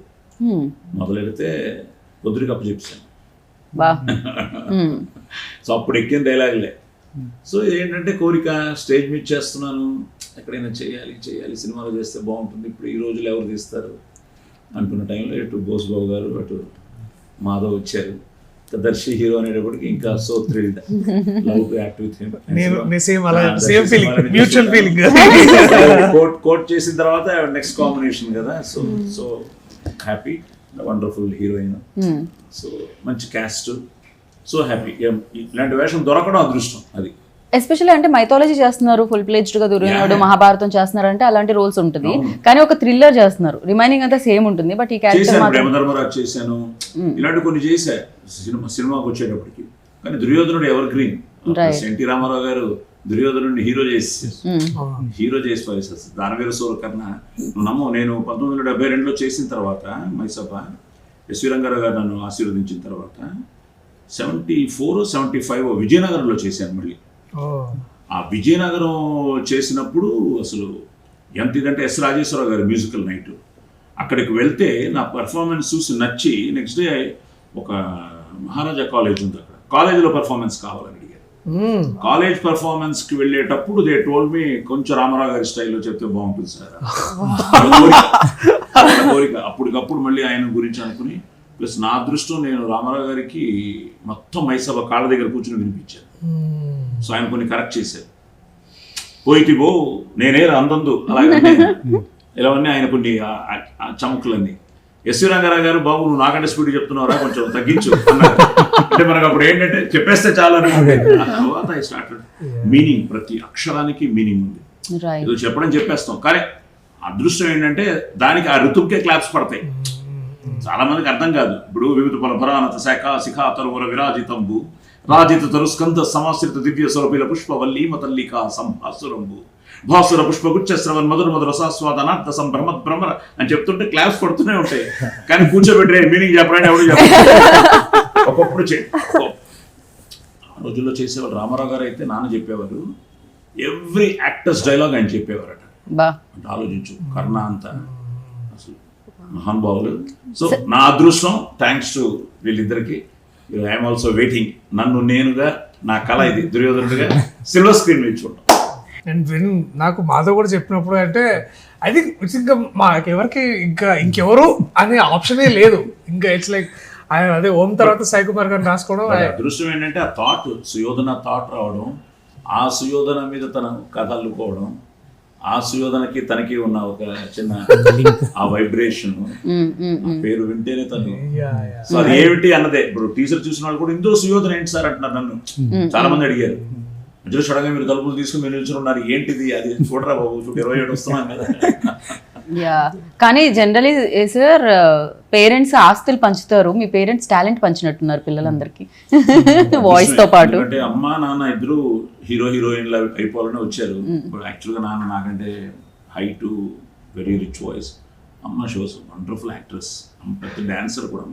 మొదలెడితే పొద్దురికి అప్పు చెప్పాను. బా సో అప్పుడు ఎక్కిన డైలాగులే. సో ఏంటంటే కోరిక స్టేజ్ మీద చేస్తున్నాను, ఎక్కడైనా చేయాలి సినిమాలో చేస్తే బాగుంటుంది, ఇప్పుడు ఈ రోజులు ఎవరు తీస్తారు అనుకున్న టైంలో ఇటు బోస్ బాబు గారు అటు మాధవ్ వచ్చారు. దర్శి హీరో అనేటప్పటికి ఇంకా so thrilled, love to act with him. నేను సేమ్ అలా same feeling, mutual feeling. Quote చేసిన తర్వాత నెక్స్ట్ కాంబినేషన్ కదా. So happy, wonderful heroine, so మంచి క్యాస్ట్, సో హ్యాపీ. ఇలాంటి వేషం దొరకడం అదృష్టం. అది ఎస్పెషల్లీ అంటే మైథాలజీ చేస్తున్నారు, ఫుల్ ప్లేజ్డ్ గా దుర్యోధనుడు మహాభారతం చేస్తున్నారు అంటే అలాంటి రోల్స్ ఉంటుంది. కానీ ఒక థ్రిల్లర్ చేస్తున్నారు, రిమైనింగ్ అంతా సేమ్ ఉంటుంది. బట్ ఈ క్యారెక్టర్ చేశాను, మాత్రం ప్రేమధర్మరాజు చేశాను, ఇలాంటి కొన్ని చేశా సినిమాకి వచ్చేటప్పటికి. కానీ దుర్యోధనుడు ఎవర్ గ్రీన్. ఎన్టీ రామారావు గారు దుర్యోధనుడిని హీరో చేసి పరిస్థితి. దానవీర సూర కన్నా నువ్వు నమ్ము, నేను 1972లో చేసిన తర్వాత మైసభ ఎస్వి రంగారావు గారు నన్ను ఆశీర్వదించిన తర్వాత 74, 75 విజయనగరంలో చేశాను మళ్ళీ. ఆ విజయనగరం చేసినప్పుడు అసలు ఎంత ఇదంటే ఎస్ రాజేశ్వరరావు గారి మ్యూజికల్ నైట్. అక్కడికి వెళ్తే నా పర్ఫార్మెన్స్ చూసి నచ్చి నెక్స్ట్ డే ఒక మహారాజా కాలేజ్ ఉంది, అక్కడ కాలేజీలో పర్ఫార్మెన్స్ కావాలని అడిగారు. కాలేజ్ పర్ఫార్మెన్స్కి వెళ్ళేటప్పుడు దే టోల్డ్ మీ కొంచెం రామారావు గారి స్టైల్లో చెప్తే బాగుంటుంది సార్. కోరిక అప్పటికప్పుడు మళ్ళీ ఆయన గురించి అనుకుని, ప్లస్ నా అదృష్టం నేను రామారావు గారికి మొత్తం మైసభ కాళ్ళ దగ్గర కూర్చుని వినిపించాను. సో ఆయన కొన్ని కరెక్ట్ చేశారు. పోయితిబో నేనే అందందు అలాగన్నీ ఇలావన్నీ ఆయన కొన్ని చమకులన్నీ. ఎస్వి రంగారావు గారు, బాబు నువ్వు నాకంటే స్పీడ్ చెప్తున్నావురా, కొంచెం తగ్గించు అన్నారు. అంటే మనకు అప్పుడు ఏంటంటే చెప్పేస్తే చాలా తర్వాత ఐ స్టార్టెడ్ మీనింగ్, ప్రతి అక్షరానికి మీనింగ్ ఉంది. ఏదో చెప్పడం చెప్పేస్తాం కానీ అదృష్టం ఏంటంటే దానికి ఆ ఋతువుకే క్లాప్స్ పడతాయి. చాలా మందికి అర్థం కాదు. ఇప్పుడు వివిధ పరపరానత శాఖ శిఖా తరువుల విరాజితంబు రాజిత తరుస్కంద సమాశ్రిత దివ్య స్వరపిల పుష్పవల్లీమ తల్లికా సంహాసురంబు భాసుర పుష్పగుచ్చ శ్రవణ్ మధుర మధుర రసాస్వాదనార్థ సంభ్రమ భ్రమర అని చెప్తుంటే క్లాప్స్ పడుతూనే ఉంటాయి. కానీ కూర్చోబెట్టే మీనింగ్ చెప్పడానికి ఎవరు చెప్పారు. ఒకప్పుడు ఆ రోజుల్లో చేసేవారు. రామారావు గారు అయితే నాన్న చెప్పేవారు, ఎవ్రీ యాక్టర్స్ డైలాగ్ ఆయన చెప్పేవారట. అంటే ఆలోచించు, కర్ణ అంతా అసలు మహానుభావులు. సో నా అదృష్టం, థ్యాంక్స్ టు వీళ్ళిద్దరికి. ఐఎమ్ ఆల్సో వెయిటింగ్, నన్ను నేనుగా నా కళ ఇది దుర్యోధనుడిగా సిల్వర్ స్క్రీన్ మీద చూడడం. అండ్ విన్ నాకు మాధవ్ కూడా చెప్పినప్పుడు అంటే ఐ థింక్ ఇంకా మాకెవరికి ఇంకెవరు అనే ఆప్షనే లేదు. ఇంకా ఇట్స్ లైక్ అదే ఓం తర్వాత సాయి కుమార్ గారిని రాసుకోవడం. అదృష్టం ఏంటంటే ఆ థాట్, సుయోధన థాట్ రావడం, ఆ సుయోధన మీద తన కథ అల్లుకోవడం, ఆ సుయోధనకి తనకి ఉన్న ఒక చిన్న ఆ వైబ్రేషన్, పేరు వింటేనే తను. సో అది ఏమిటి అన్నదే. ఇప్పుడు టీచర్ చూసిన వాళ్ళు కూడా ఇందులో సుయోధన ఏంటి సార్ అంటున్నారు. నన్ను చాలా మంది అడిగారు. మధ్యలో సడన్గా మీరు తలుపులు తీసుకుని మీరు నిల్చుని ఉన్నారు, ఏంటిది అది చూడరా బాబు, 27 వస్తున్నాం కదా. యా, కానీ జనరలీ సార్ పేరెంట్స్ ఆస్తులు పంచుతారు, మీ పేరెంట్స్ టాలెంట్ పంచినట్టున్నారు పిల్లలందరికీ వాయిస్ తో పాటు. అంటే అమ్మ నాన్న ఇద్దరు హీరోయిన్లు అయిపోవాలని వచ్చారు. ఇప్పుడు యాక్చువల్గా నాన్న నాకంటే హైట్, వెరీ రిచ్ వాయిస్. అమ్మ షోస్ వండర్ఫుల్ యాక్ట్రెస్, పెద్ద డాన్సర్ కూడా.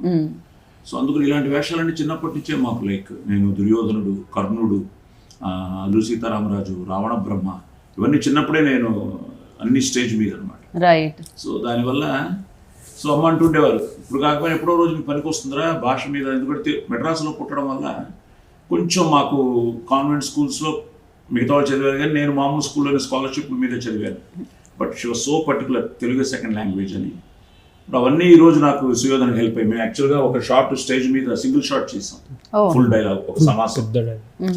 సో అందుకని ఇలాంటి వేషాలన్నీ చిన్నప్పటి నుంచే మాకు, లైక్ నేను దుర్యోధనుడు, కర్ణుడు, అల్లు సీతారామరాజు, రావణ బ్రహ్మ, ఇవన్నీ చిన్నప్పుడే నేను అన్ని స్టేజ్ మీద అనమాట. రైట్. సో దానివల్ల సో అమ్మ అంటుండేవారు, ఇప్పుడు కాకపోయినా ఎప్పుడో రోజు మీకు పనికి వస్తుందిరా భాష మీద. ఎందుకంటే మెడ్రాస్లో పుట్టడం వల్ల కొంచెం మాకు కాన్వెంట్ స్కూల్స్లో మిగతా వాళ్ళు చదివారు, కానీ నేను మామూలు స్కూల్లోనే స్కాలర్షిప్ మీద చదివాను. But she was so particular, Telugu second language అని. ఇప్పుడు అవన్నీ ఈ రోజు నాకు సుయోధనకి హెల్ప్ అయ్యి. మేము యాక్చువల్గా ఒక షార్ట్ స్టేజ్ మీద సింగిల్ షాట్ చేసాం, ఫుల్ డైలాగ్, ఒక సమాసం,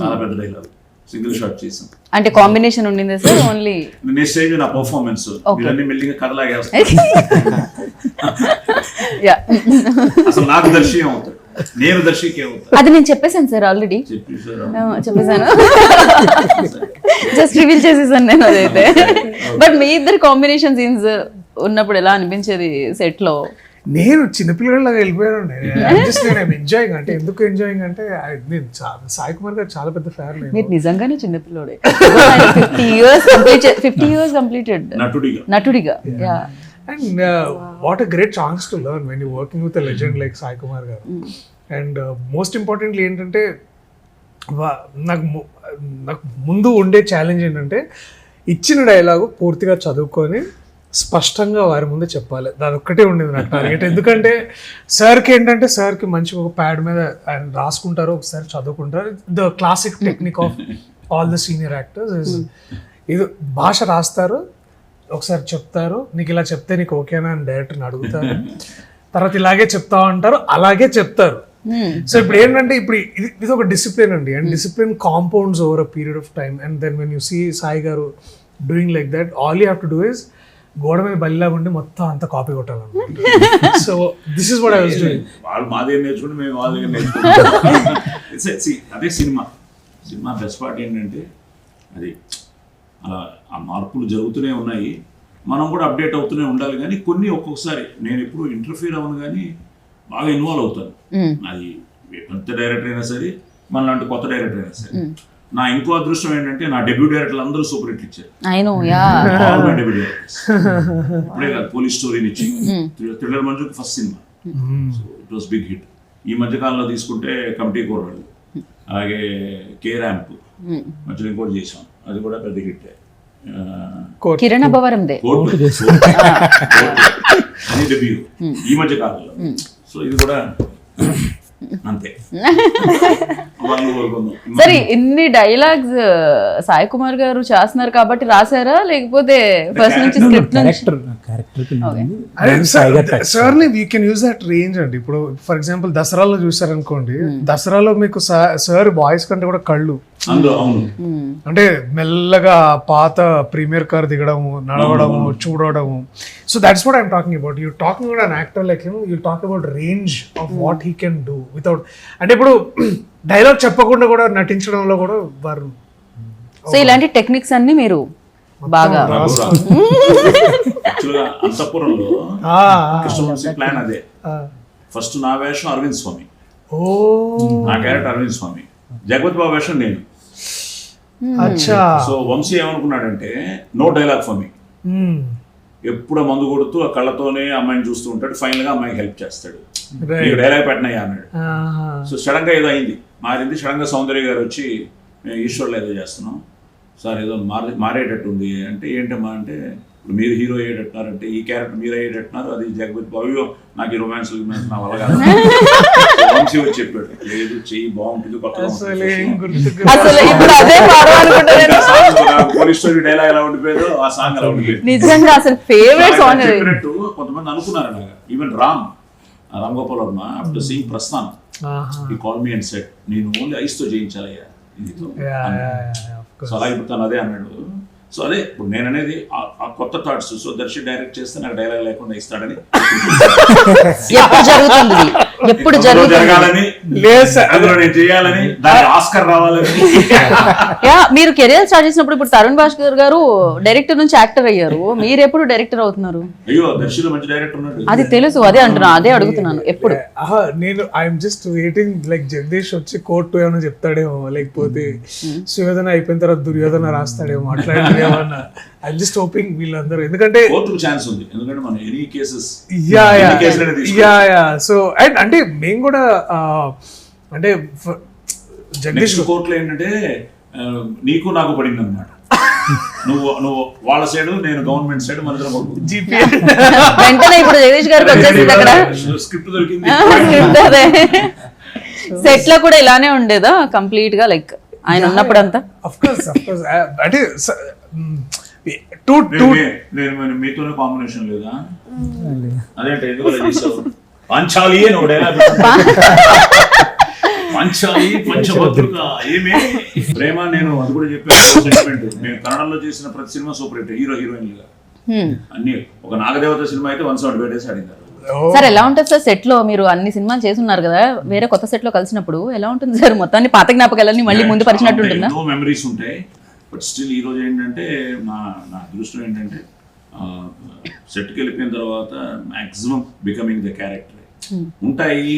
చాలా పెద్ద డైలాగ్, సింగిల్ షాట్ చేసాం. అంటే కాంబినేషన్ ఉండింది సార్ ఓన్లీ? నేను స్టేజ్ నా పర్ఫార్మెన్స్ ఇవన్నీ మెల్లిగా కథలాగే అసలు నాకు దర్శి ఏమవుతాడు, నేను దర్శికి ఏమవుతాడు అది నేను చెప్పేశాను సార్ ఆల్రెడీ, చెప్పేశాను, జస్ట్ రివీల్ చేసేసాను నేను అదైతే. బట్ మీ ఇద్దరు కాంబినేషన్ సీన్స్ ఉన్నప్పుడు ఎలా అనిపించేది సెట్ లో? నేను చిన్నపిల్లలాగా వెళ్ళిపోయాను. ఎంజాయింగ్ అంటే ఎందుకు ఎంజాయింగ్ అంటే నేను సాయి కుమార్ గారు చాలా పెద్ద ఫ్యాన్. మీరు నిజంగానే చిన్నపిల్లోడే. 50 years కంప్లీటెడ్ నటుడిగా. And what a great chance to learn when you working with a legend like Sai Kumar garu. And most importantly ఏంటంటే నాకు ముందు ఉండే ఛాలెంజ్ ఏంటంటే ఇచ్చిన డైలాగు పూర్తిగా చదువుకొని స్పష్టంగా వారి ముందు చెప్పాలి. దాని ఒక్కటే ఉండేది నాకు టార్గెట్. ఎందుకంటే సార్కి ఏంటంటే సార్కి మంచిగా ఒక ప్యాడ్ మీద ఆయన రాసుకుంటారు, ఒకసారి చదువుకుంటారు. The classic technique of all the senior actors ఇది భాష రాస్తారు, ఒకసారి చెప్తారు, నీకు ఇలా చెప్తే నీకు ఓకేనా అని డైరెక్టర్ని అడుగుతారు, తర్వాత ఇలాగే చెప్తావు అంటారు, అలాగే చెప్తారు. సో ఇప్పుడు ఏంటంటే ఇప్పుడు ఇది ఒక డిసిప్లిన్ అండి. And discipline compounds over a period of time. And then when you see Sai garu doing like that, all you have to do is గోడ మీద బలిలాగా ఉండి మొత్తం అంతా కాపీ కొట్టాలన్నమాట. So this is what I was doing. వాళ్ళు మా దగ్గర నేర్చుకుంటే మేము వాళ్ళ దగ్గర నేర్చుకుంటాం. అదే సినిమా బెస్ట్ పార్ట్ ఏంటంటే అది అలా ఆ మార్పులు జరుగుతూనే ఉన్నాయి, మనం కూడా అప్డేట్ అవుతూనే ఉండాలి. కానీ కొన్ని ఒక్కొక్కసారి నేను ఎప్పుడు ఇంటర్ఫీర్ అవ్వను, కానీ బాగా ఇన్వాల్వ్ అవుతాను. అది పెద్ద డైరెక్టర్ అయినా సరే, మన లాంటి కొత్త డైరెక్టర్ అయినా సరే. నా ఇంకో అదృష్టం ఏంటంటే నా డెబ్యూ డైరెక్టర్లు అందరూ సూపర్ హిట్ ఇచ్చారు. ఇప్పుడే కాదు, పోలీస్ స్టోరీని ఇచ్చి, థ్రిల్లర్ మంజుకి first cinema, so it was big hit. ఈ మధ్య కాలంలో తీసుకుంటే కమిటీ కోరడు, అలాగే కే ర్యాంప్ మధ్యలో ఇంకోటి చేసాం, అది కూడా పెద్ద హిట్. కిరణ్ అబ్బవరందే అది డెబ్యూ ఈ మధ్య కాలంలో. సో ఇది కూడా అంతే. సరే, ఇన్ని డైలాగ్స్ సాయి కుమార్ గారు చేస్తున్నారు కాబట్టి రాసారా, లేకపోతే ఫస్ట్ నుంచి స్క్రిప్ట్ సార్ని we can use that range అండి. ఇప్పుడు ఫర్ ఎగ్జాంపుల్ దసరాలో చూసారనుకోండి, దసరాలో మీకు సార్ వాయిస్ కంటే కూడా కళ్ళు అంటే మెల్లగా పాత ప్రీమియర్ కార్ దిగడము, నడవడము, చూడడము. So that's what I'm talking about. You talking about an actor like him, you talk about range of what he can do without, అంటే ఇప్పుడు డైలాగ్ చెప్పకుండా కూడా నటించడంలో కూడా వారు. సో ఇలాంటి టెక్నిక్స్ అన్ని మీరు బాగా యాక్చువల్గా అంతఃపురంలో కృష్ణవంశీ ప్లాన్ అదే. ఫస్ట్ నా వేషం అరవింద్ స్వామి, ఓ నా క్యారెక్టర్ అరవింద్ స్వామి, జగపతి బాబు వేషం నేను. అచ్చా. సో వంశీ ఏమనుకున్నాడంటే నో డైలాగ్ ఫర్ మీ, ఎప్పుడు మందు కొడుతూ ఆ కళ్ళతోనే అమ్మాయిని చూస్తూ ఉంటాడు, ఫైనల్ గా అమ్మాయికి హెల్ప్ చేస్తాడు, నీకు డైలాగ్ పెట్టినాయా అన్నాడు. సో సడన్ గా ఏదో అయింది, మారింది. సడన్ గా సౌందర్య గారు వచ్చి మేము ఈశ్వర్లో ఏదో చేస్తున్నాం సార్, ఏదో మారేటట్టు ఉంది అంటే, ఏంటమ్మా అంటే ఇప్పుడు మీరు హీరో అయ్యేటట్టున్నారంటే ఈ క్యారెక్టర్ మీరు అయ్యేటట్టున్నారు, అది జగపతి బాబు నాకు ఈ రొమాన్స్ నా వల్ల కాదు. వంశీ వచ్చి చెప్పాడు, లేదు చెయ్యి బాగుంటుంది, కొత్తగా పోలీస్ స్టోరీ డైలాగ్ ఎలా ఉండిపోయేదో ఆ సాంగ్ అలా ఉండిపోయింది. నిజంగా అసలు ఫేవరెట్ సాంగ్ చెప్పినట్టు కొంతమంది అనుకున్నారు అలాగా. Even Ram Gopal Varma after seeing ప్రస్థానం ఈ కాల్ మీ అండ్ సెట్, నేను ఓన్లీ ఐస్ తో చేయించాలయ్యా ఇదితో. సో అలా ఇప్పుడు తను అదే అన్నాడు. సో అదే ఇప్పుడు నేను అనేది ఆ కొత్త థాట్స్. సో దర్శి డైరెక్ట్ చేస్తే నాకు డైలాగ్ లేకుండా ఇస్తాడని, ఎప్పుడు జరగాలని, అందులో నేను చేయాలని, దానికి ఆస్కర్ రావాలని. మీరు కెరియర్ స్టార్ట్ చేసినప్పుడు ఇప్పుడు తరుణ్ భాస్కర్ గారు డైరెక్టర్ నుంచి యాక్టర్ అయ్యారు, మీరు ఎప్పుడు డైరెక్టర్ అవుతున్నారు? అయ్యో దర్శిలో మంచి డైరెక్టర్ ఉన్నాడు, అది తెలుసు, అదే అంటున్నా, అదే అడుగుతున్నాను. ఎప్పుడు నేను I'm just waiting like Jagadish వచ్చి కోర్టు ఏమైనా చెప్తాడేమో, లేకపోతే సుయోధన అయిపోయిన తర్వాత దుర్యోధన రాస్తాడేమో, అట్లాంటివి ఏమన్నా. ఐఎమ్ జస్ట్ హోపింగ్ వీళ్ళందరూ, ఎందుకంటే కోర్టుకు ఛాన్స్ ఉంది, ఎందుకంటే మనం ఎనీ కేసెస్ సో అండ్ అంటే మేము కూడా అంటే జగదీష్ కోర్టులో ఏంటంటే నీకు నాకు పడింది అనమాట. నువ్వు వాళ్ళ సైడ్, నేను గవర్నమెంట్ సైడ్, మన వెంటనే ఇప్పుడు జగదీష్ గారికి వచ్చేసింది అక్కడ స్క్రిప్ట్ దొరికింది. సెట్ లో కూడా ఇలానే ఉండేదా కంప్లీట్ గా, లైక్ ఆయన ఉన్నప్పుడు అంతా? ఆఫ్ కోర్స్ అంటే నేను మీతోనే కాంబినేషన్ లేదా అదేంటే ఎందుకు చేసావు పంచాలి అని ఒక డైలాగ్, పంచాలి పంచభద్రుక ఏమే ప్రేమ. నేను అది కూడా చెప్పాను సెంటిమెంట్. మేము కన్నడంలో చేసిన ప్రతి సినిమా సూపర్ హిట్, హీరో హీరోయిన్లుగా అన్ని. ఒక నాగదేవత సినిమా అయితే 175 days ఆడింది. సార్ ఎలా ఉంటుంది సార్ సెట్ లో? మీరు అన్ని సినిమాలు చేస్తున్నారు కదా, వేరే కొత్త సెట్ లో కలిసినప్పుడు ఎలా ఉంటుంది సార్? మొత్తాన్ని పాత జ్ఞాపకాలన్నీ మళ్ళీ ముందు పరిచినట్టు ఉంటుందా? మెమరీస్ ఉంటాయి, బట్ స్టిల్ ఈ రోజు ఏంటంటే నా అదృష్టం ఏంటంటే సెట్కి వెళ్ళిపోయిన తర్వాత మాక్సిమం బికమింగ్ ద క్యారెక్టర్ ఉంటాయి.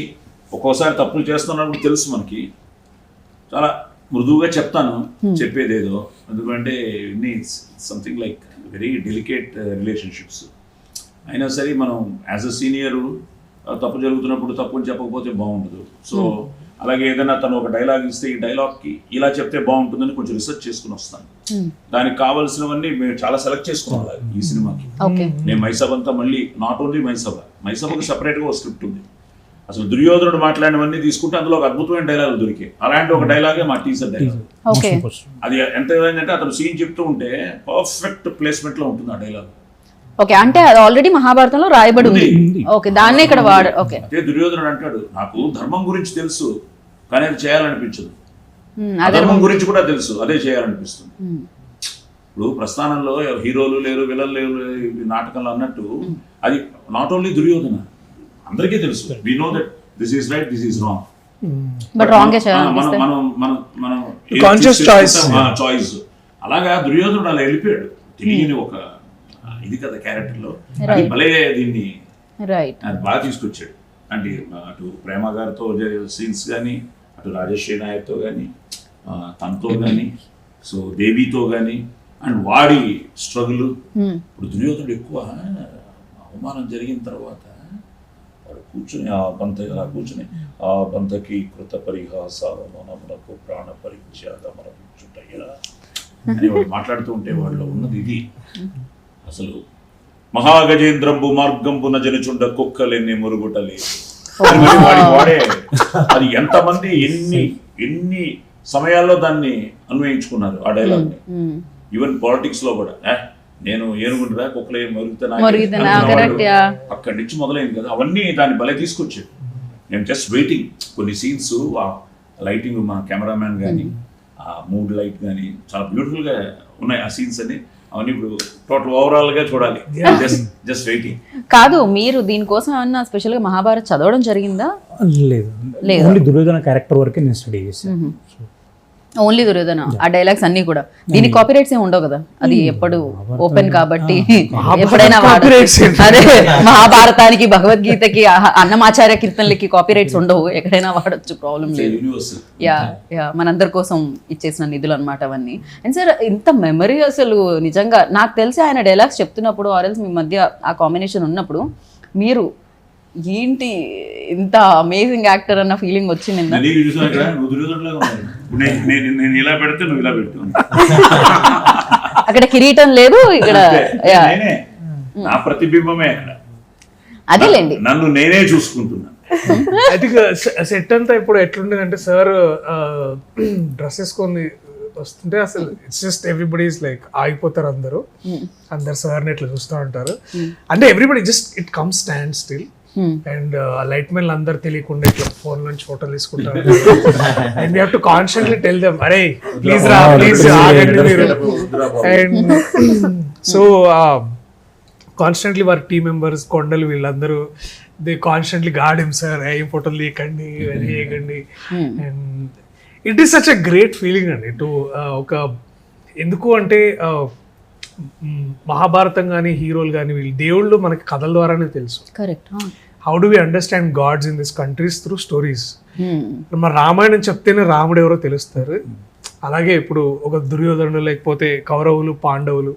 ఒక్కోసారి తప్పులు చేస్తున్నప్పుడు తెలుసు మనకి, చాలా మృదువుగా చెప్తాను చెప్పేదేదో, ఎందుకంటే ఇన్ని something like very delicate relationships అయినా సరే మనం యాజ్ అ సీనియరు తప్పు జరుగుతున్నప్పుడు తప్పు అని చెప్పకపోతే బాగుండదు. సో అలాగే ఏదైనా తను ఒక డైలాగ్ ఇస్తే ఈ డైలాగ్కి ఇలా చెప్తే బాగుంటుందని కొంచెం రీసెర్చ్ చేసుకుని వస్తాను. దానికి కావాల్సినవన్నీ మేము చాలా సెలెక్ట్ చేసుకున్నాం ఈ సినిమాకి. నేను మైసభ అంతా మళ్ళీ నాట్ ఓన్లీ మైసభకి సపరేట్గా ఒక స్క్రిప్ట్ ఉంది. అసలు దుర్యోధనుడు మాట్లాడినవన్నీ తీసుకుంటే అందులో ఒక అద్భుతమైన డైలాగులు దొరికాయి. అలాంటి ఒక డైలాగే మా టీజర్ డైలాగ్. అది ఎంత ఏదంటే అతను సీన్ చెప్తూ ఉంటే పర్ఫెక్ట్ ప్లేస్మెంట్ లో ఉంటుంది ఆ డైలాగ్. ఓకే, అంటే అది ఆల్రెడీ మహాభారతంలో రాయబడి ఉంది. ఓకే, దాన్నే ఇక్కడ వాడు. ఓకే, అదే దుర్యోధనుడు అంటాడు, నాకు ధర్మం గురించి తెలుసు కానీ అది చేయాలనిపించదు, అధర్మం గురించి కూడా తెలుసు అదే చేయాలనిపిస్తుంది. ఇప్పుడు ప్రస్థానంలో హీరోలు లేరు, విలన్లు లేరు నాటకంలో అన్నట్టు అది నాట్ ఓన్లీ దుర్యోధన, అందరికీ తెలుసు. We know that this is right, this is wrong, but wrong ఏ చేయాలి. మనం కాన్షియస్ చాయిస్. అలాగా దుర్యోధనుడు అలా వెళ్ళిపోయాడు, తెలియని ఒక ఇది కదా క్యారెక్టర్ లో. అది భలే దీన్ని అది బాగా తీసుకొచ్చాడు. అంటే అటు ప్రేమ గారితో సీన్స్ కానీ, అటు రాజేశ్వరి నాయక్తో కానీ, తనతో కానీ, సో దేవితో కానీ, అండ్ వాడి స్ట్రగుల్. ఇప్పుడు దుర్యోధనుడు ఎక్కువ అవమానం జరిగిన తర్వాత వాడు కూర్చుని ఆ బంత అలా కూర్చుని ఆ బంతకి కృత పరిహాసమునకు ప్రాణ పరిత్యాగమనచుటయ్యా అని వాడు మాట్లాడుతూ ఉంటే వాడిలో ఉన్నది ఇది. అసలు మహాగజేంద్రంబు మార్గంబున జనుచుండ కుక్కలెన్ని మురుగుటలే వాడే. అది ఎంతమంది ఎన్ని సమయాల్లో దాన్ని అన్వయించుకున్నారు ఆ డైలాగ్ ని. ఈవెన్ పాలిటిక్స్ లో కూడా నేను ఏనుగుండ్రా కుక్కలే మరుగుతే అక్కడి నుంచి మొదలైంది కదా. అవన్నీ దాన్ని భలే తీసుకొచ్చాడు. నేను జస్ట్ వెయిటింగ్. కొన్ని సీన్స్ ఆ లైటింగ్, మన కెమెరామ్యాన్ కానీ, ఆ మూడ్ లైట్ కానీ చాలా బ్యూటిఫుల్ గా ఉన్నాయి ఆ సీన్స్ అన్ని. అవన్నీ ఇప్పుడు టోటల్ ఓవరాల్ గా చూడాలి. Just waiting. కాదు, మీరు దీనికోసం ఏమన్నా స్పెషల్ గా మహాభారత్ చదవడం జరిగిందా? లేదు, ఓన్లీ దుర్యోధన క్యారెక్టర్ వరకే నేను స్టడీ చేశాను. ఓన్లీ దుర్యోధన ఆ డైలాగ్స్ అన్ని కూడా దీనికి కాపీరైట్స్ ఏమి ఉండవు కదా, అది ఎప్పుడు ఓపెన్ కాబట్టి ఎప్పుడైనా వాడొచ్చు. అదే మహాభారతానికి భగవద్గీతకి అన్నమాచార్య కీర్తనలకి కాపీరైట్స్ ఉండవు, ఎక్కడైనా వాడొచ్చు, ప్రాబ్లం లేదు. యూనివర్సల్. యా మనందరి కోసం ఇచ్చేసిన నిధులు అనమాట అవన్నీ. అండ్ సార్ ఇంత మెమరీ అసలు నిజంగా నాకు తెలిసి ఆయన డైలాగ్స్ చెప్తున్నప్పుడు ఆర్ఎల్స్ మీ మధ్య ఆ కాంబినేషన్ ఉన్నప్పుడు మీరు ఏంటి ఇంత అమేజింగ్ యాక్టర్ అన్న ఫీలింగ్ వచ్చింది. నీకు చూసాను ఇక్కడ, నువ్వు దుర్యోధనలాగా ఉన్నావు. నేను ఇలా పెడితే నువ్వు ఇలా పెడుతున్నావు. అక్కడ కిరీటం లేదు, ఇక్కడ నేనే నా ప్రతిబింబమే అక్కడ. అదేలేండి నన్ను నేనే చూసుకుంటున్నాను. ఐ థింక్ సెట్ అంతా ఇప్పుడు ఎట్లుండేదంటే సార్ డ్రెస్ వేసుకొని వస్తుంటే అసలు it's just everybody is like ఆగిపోతారు, అందరు సార్ని ఇట్లా చూస్తూ ఉంటారు. అంటే everybody just it come stand still. And light men అందరు తెలియకుండా ఇట్లా ఫోన్ నుంచి ఫోటోలు తీసుకుంటారు. And you have to constantly tell them అరే ప్లీజ్ రా ప్లీజ్ ఆగండి మీరు. అండ్ సో కాన్స్టెంట్లీ వారి టీమ్ మెంబర్స్ కొండలు వీళ్ళందరూ they constantly guard him sir, ఏం ఫోటోలు తీయకండి అది చేయకండి. And it is such a great feeling అండి టు ఒక ఎందుకు అంటే మహాభారతం కానీ హీరోలు కానీ వీళ్ళు దేవుళ్ళు మనకి కథల ద్వారానే తెలుసు. Correct. How do we understand gods in this countries through stories. మన రామాయణం చెప్తేనే రాముడు ఎవరో తెలుస్తారు. అలాగే ఇప్పుడు ఒక దుర్యోధనుడు లేకపోతే కౌరవులు పాండవులు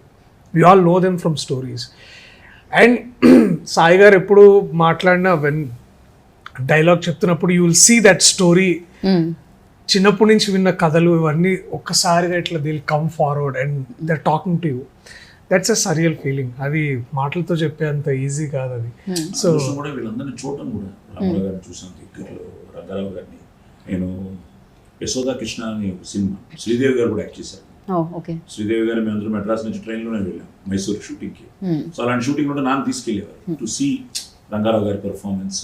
we all know them from stories. And Sai garu ఎప్పుడు మాట్లాడినా వెన్ డైలాగ్ చెప్తున్నప్పుడు you will see that story. చిన్నప్పటి నుంచి విన్న కథలు ఇవన్నీ ఒక్కసారిగా ఇట్లా they'll come forward and they're talking to you. That's a surreal feeling. అది మాటలతో చెప్పే అంత ఈజీ కాదు అది. సో కూడా వీళ్ళందరినీ చూడటం కూడా రామారావు గారిని చూసాను దగ్గరలో, రంగారావు గారిని. నేను యశోదా కృష్ణ అని ఒక సినిమా శ్రీదేవి గారు కూడా యాక్ట్ చేశారు. శ్రీదేవి గారు మేమందరూ మెడ్రాస్ నుంచి ట్రైన్లోనే వెళ్ళాం మైసూర్ షూటింగ్కి. సో అలాంటి షూటింగ్ కూడా నాన్న తీసుకెళ్ళేవారు టు సీ రంగారావు గారి పెర్ఫార్మెన్స్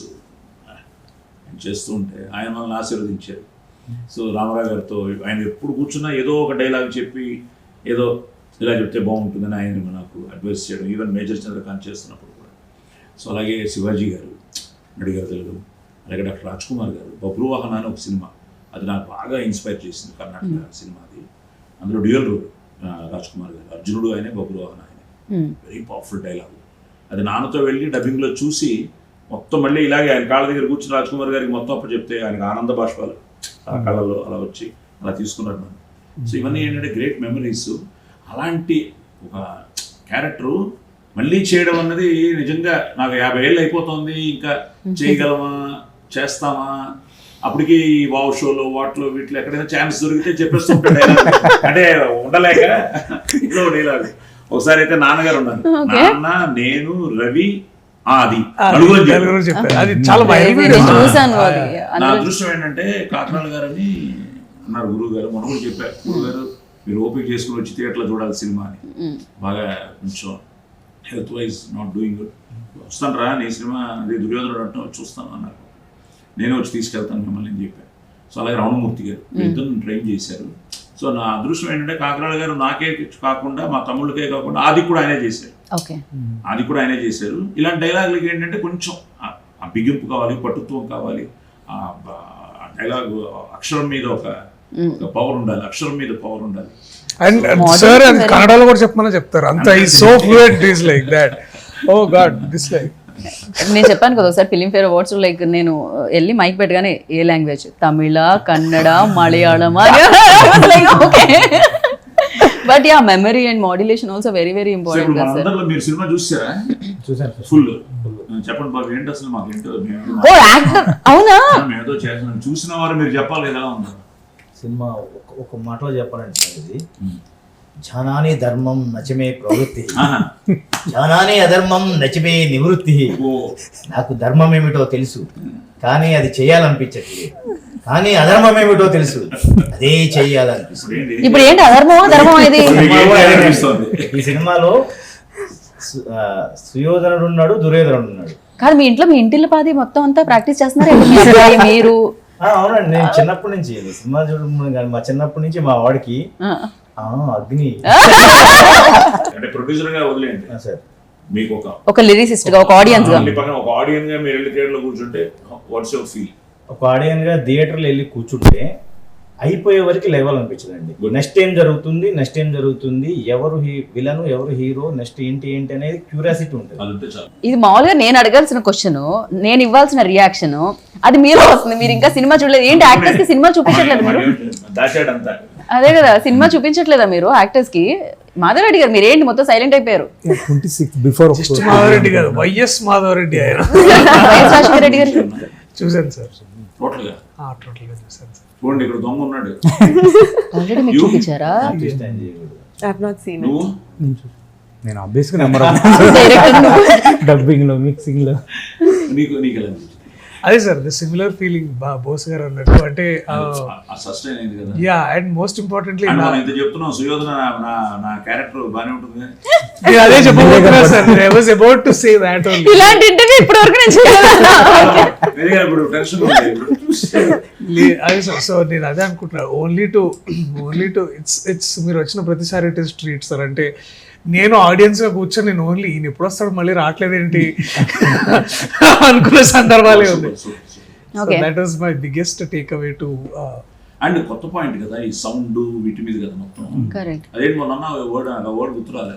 చేస్తూ ఉంటే ఆయన వాళ్ళని ఆశీర్వదించారు. సో రామారావు గారితో ఆయన ఎప్పుడు కూర్చున్నా ఏదో ఒక డైలాగ్ చెప్పి ఏదో ఇలా చెప్తే బాగుంటుందని ఆయన నాకు అడ్వైస్ చేయడం, ఈవెన్ మేజర్ చంద్రకాంత్ చేస్తున్నప్పుడు కూడా. సో అలాగే శివాజీ గారు నడిగారు తెలుగు, అలాగే డాక్టర్ రాజ్ కుమార్ గారు బబ్రువాహన అని ఒక సినిమా, అది నాకు బాగా ఇన్స్పైర్ చేసింది. కర్ణాటక సినిమా అది. అందులో డ్యూయల్ రోల్ రాజ్ కుమార్ గారు, అర్జునుడు ఆయనే బబ్రువాహన ఆయనే. Very powerful dialogue. అది నాన్నతో వెళ్ళి డబ్బింగ్లో చూసి మొత్తం మళ్ళీ ఇలాగే ఆయన కాళ్ళ దగ్గర కూర్చుని రాజ్ కుమార్ గారికి మొత్తం అప్పుడు చెప్తే ఆయనకు ఆనంద బాష్పాలు ఆ కళ్ళల్లో అలా వచ్చి అలా తీసుకున్నాడు నన్ను. సో ఇవన్నీ ఏంటంటే గ్రేట్ మెమరీస్. అలాంటి ఒక క్యారెక్టరు మళ్ళీ చేయడం అన్నది నిజంగా నాకు 50 ఏళ్ళు అయిపోతుంది, ఇంకా చేయగలమా చేస్తామా. అప్పటికి వావ్ షోలో వాటిలో వీటిలో ఎక్కడైనా ఛాన్స్ దొరికితే చెప్పేస్తుంటాడు డైలాగ్. అంటే ఉండలేక ఇంట్లో డైలాగ్. ఒకసారి అయితే నాన్నగారు ఉన్నారు, నాన్న నేను రవి అది నలుగురు చెప్పారు. అది చాలా నా అదృష్టం ఏంటంటే కాకినాడ గారని అన్నారు గురువు గారు, మొన్న కూడా చెప్పారు, గురువు గారు మీరు ఓపిక చేసుకుని వచ్చి థియేటర్లో చూడాలి సినిమా అని. బాగా కొంచెం health wise not doing good, వస్తాను రా నీ సినిమా అదే దుర్యోధనుడు అంటే చూస్తాను అన్నారు. నేనే వచ్చి తీసుకెళ్తాను మిమ్మల్ని అని చెప్పాను. సో అలాగే రమణమూర్తి గారు ఇద్దరు ట్రైన్ చేశారు. సో నా అదృష్టం ఏంటంటే కాకినాడ గారు నాకే కాకుండా మా తమ్ముళ్ళకే కాకుండా ఆది కూడా ఆయనే చేశారు. అది కూడా ఆయనే చేశారు. ఇలాంటి డైలాగులకి ఏంటంటే కొంచెం ఆ బిగింపు కావాలి, పట్టుత్వం కావాలి, ఆ డైలాగ్ అక్షరం మీద ఒక పవర్ ఉండాలి, అక్షరం మీద పవర్ ఉండాలి. అండ్ సార్ అది కన్నడలో కూడా చెప్పమని చెప్తారు అంత. ఈ so fluent is like that. Oh god this like నేను చెప్పాను కదా ఒకసారి ఫిలిం ఫేర్ అవార్డ్స్ లైక్ నేను వెళ్ళి మైక్ పెట్టగానే ఏ language, Tamil, Kannada, Malayalam, but ya memory and modulation also very very important కదా సార్. మీరు సినిమా చూసారా? చూసాను ఫుల్. చెప్పండి బాబు ఏంటి అసలు మాకు ఏంటో. ఓ యాక్టర్ అవునా? మేమేదో చేస్తున్నాం, చూసిన వారు మీరు చెప్పాలి ఎలా ఉందో సినిమా. ఒక మాటలో చెప్పాలంటే ఇది జానాని ధర్మం నచమే ప్రవృత్తి, జానాని అధర్మం నచమే నివృత్తి. నాకు ధర్మం ఏమిటో తెలుసు కానీ అది చేయాలనిపించట్లేదు, కానీ అధర్మం ఏమిటో తెలుసు అదే చెయ్యాలనిపిస్తుంది. ఇప్పుడు ఏంటి అధర్మమా ధర్మం ఇది? ఈ సినిమాలో సుయోధనుడు ఉన్నాడు, దుర్యోధనుడు ఉన్నాడు. కాదు మీ ఇంట్లో మీ ఇంటిల్లి పాది మొత్తం అంతా ప్రాక్టీస్ చేస్తున్నారా మీరు? అవునండి, నేను చిన్నప్పటి నుంచి సినిమా చూడడం కానీ మా చిన్నప్పటి నుంచి మా వాడికి అగ్ని అంటే ప్రొడ్యూసర్ గా వదిలేండి సార్, మీకు ఒక లిరిసిస్ట్ గా, ఒక ఆడియన్స్ గా, ఒక ఆడియన్స్ గా మీరు వెళ్ళి థియేటర్ లో కూర్చుంటే వాట్స్ యువర్ ఫీల్? ఒక ఆడియన్స్ గా థియేటర్లో వెళ్ళి కూర్చుంటే అయిపోయే వరకు లేవాలనిపించదండి. నెక్స్ట్ ఏం జరుగుతుంది, ఎవరు విలను, ఎవరు హీరో, నెక్స్ట్ ఏంటి అనేది క్యూరియాసిటీ ఉంటుంది. అదంతే చాలు. ఇది మామూలుగా నేను అడగాల్సిన క్వశ్చన్, నేను ఇవ్వాల్సిన రియాక్షన్ అది మీలో వస్తుంది. మీరు ఇంకా సినిమా చూడలేదు ఏంటి? యాక్టర్స్ కి సినిమా చూపించట్లేదు మీరు? దాచాడంతా. అదే కదా, సినిమా చూపించట్లేదా మీరు యాక్టర్స్ కి? మాధవరెడ్డి గారు మీరేంటి మొత్తం సైలెంట్ అయిపోయారు? 26 బిఫోర్ మాధవరెడ్డి గారు, వైఎస్ మాధవరెడ్డి ఆయన. వైఎస్ రాజశేఖర రెడ్డి గారు చూశాను సార్, టోటల్గా టోటల్గా చూశాను సార్. చూడండి, ఇక్కడ దొంగ ఉన్నాడు. ఆల్రెడీ మీకు చూపించారా? Artist and చేయకూడదు. I've not seen నువ్వు నేను ఆబ్వియస్గా నెంబర్ డబ్బింగ్ లో మిక్సింగ్ లో నీకు ఎలా అనిపించింది? అదే sir, the similar feeling Bose garu అన్నట్టు. అంటే సస్టైన్ అయింది కదా. Yeah, and most importantly and మనం ఇంత చెప్తున్నాం, సుయోధన నా క్యారెక్టర్ బాగానే ఉంటుంది. నేను అదే చెప్పబోతున్నా sir, I was about to say that only. ఇలాంటి ఇంటర్వ్యూ ఇప్పటి వరకు నేను చేయలేదు. ఇప్పుడు టెన్షన్ ఉంది. అదే సార్, సో నేను అదే అనుకుంటున్నా, ఓన్లీ టు ఇట్స్ మీరు వచ్చిన ప్రతిసారి ఇట్ ఇస్ ట్రీట్ సార్. అంటే నేను ఆడియన్స్ గా కూర్చొని నేను ఓన్లీ ఈయన ఎప్పుడు వస్తాడు మళ్ళీ రావట్లేదేంటి అనుకునే సందర్భాలే ఉంది. That was my biggest take away to. And కొత్త పాయింట్ కదా ఈ సౌండ్ వీటి మీద కదా మొత్తం. కరెక్ట్. అదేంటి మొన్న వర్డ్ గుర్తురాలే.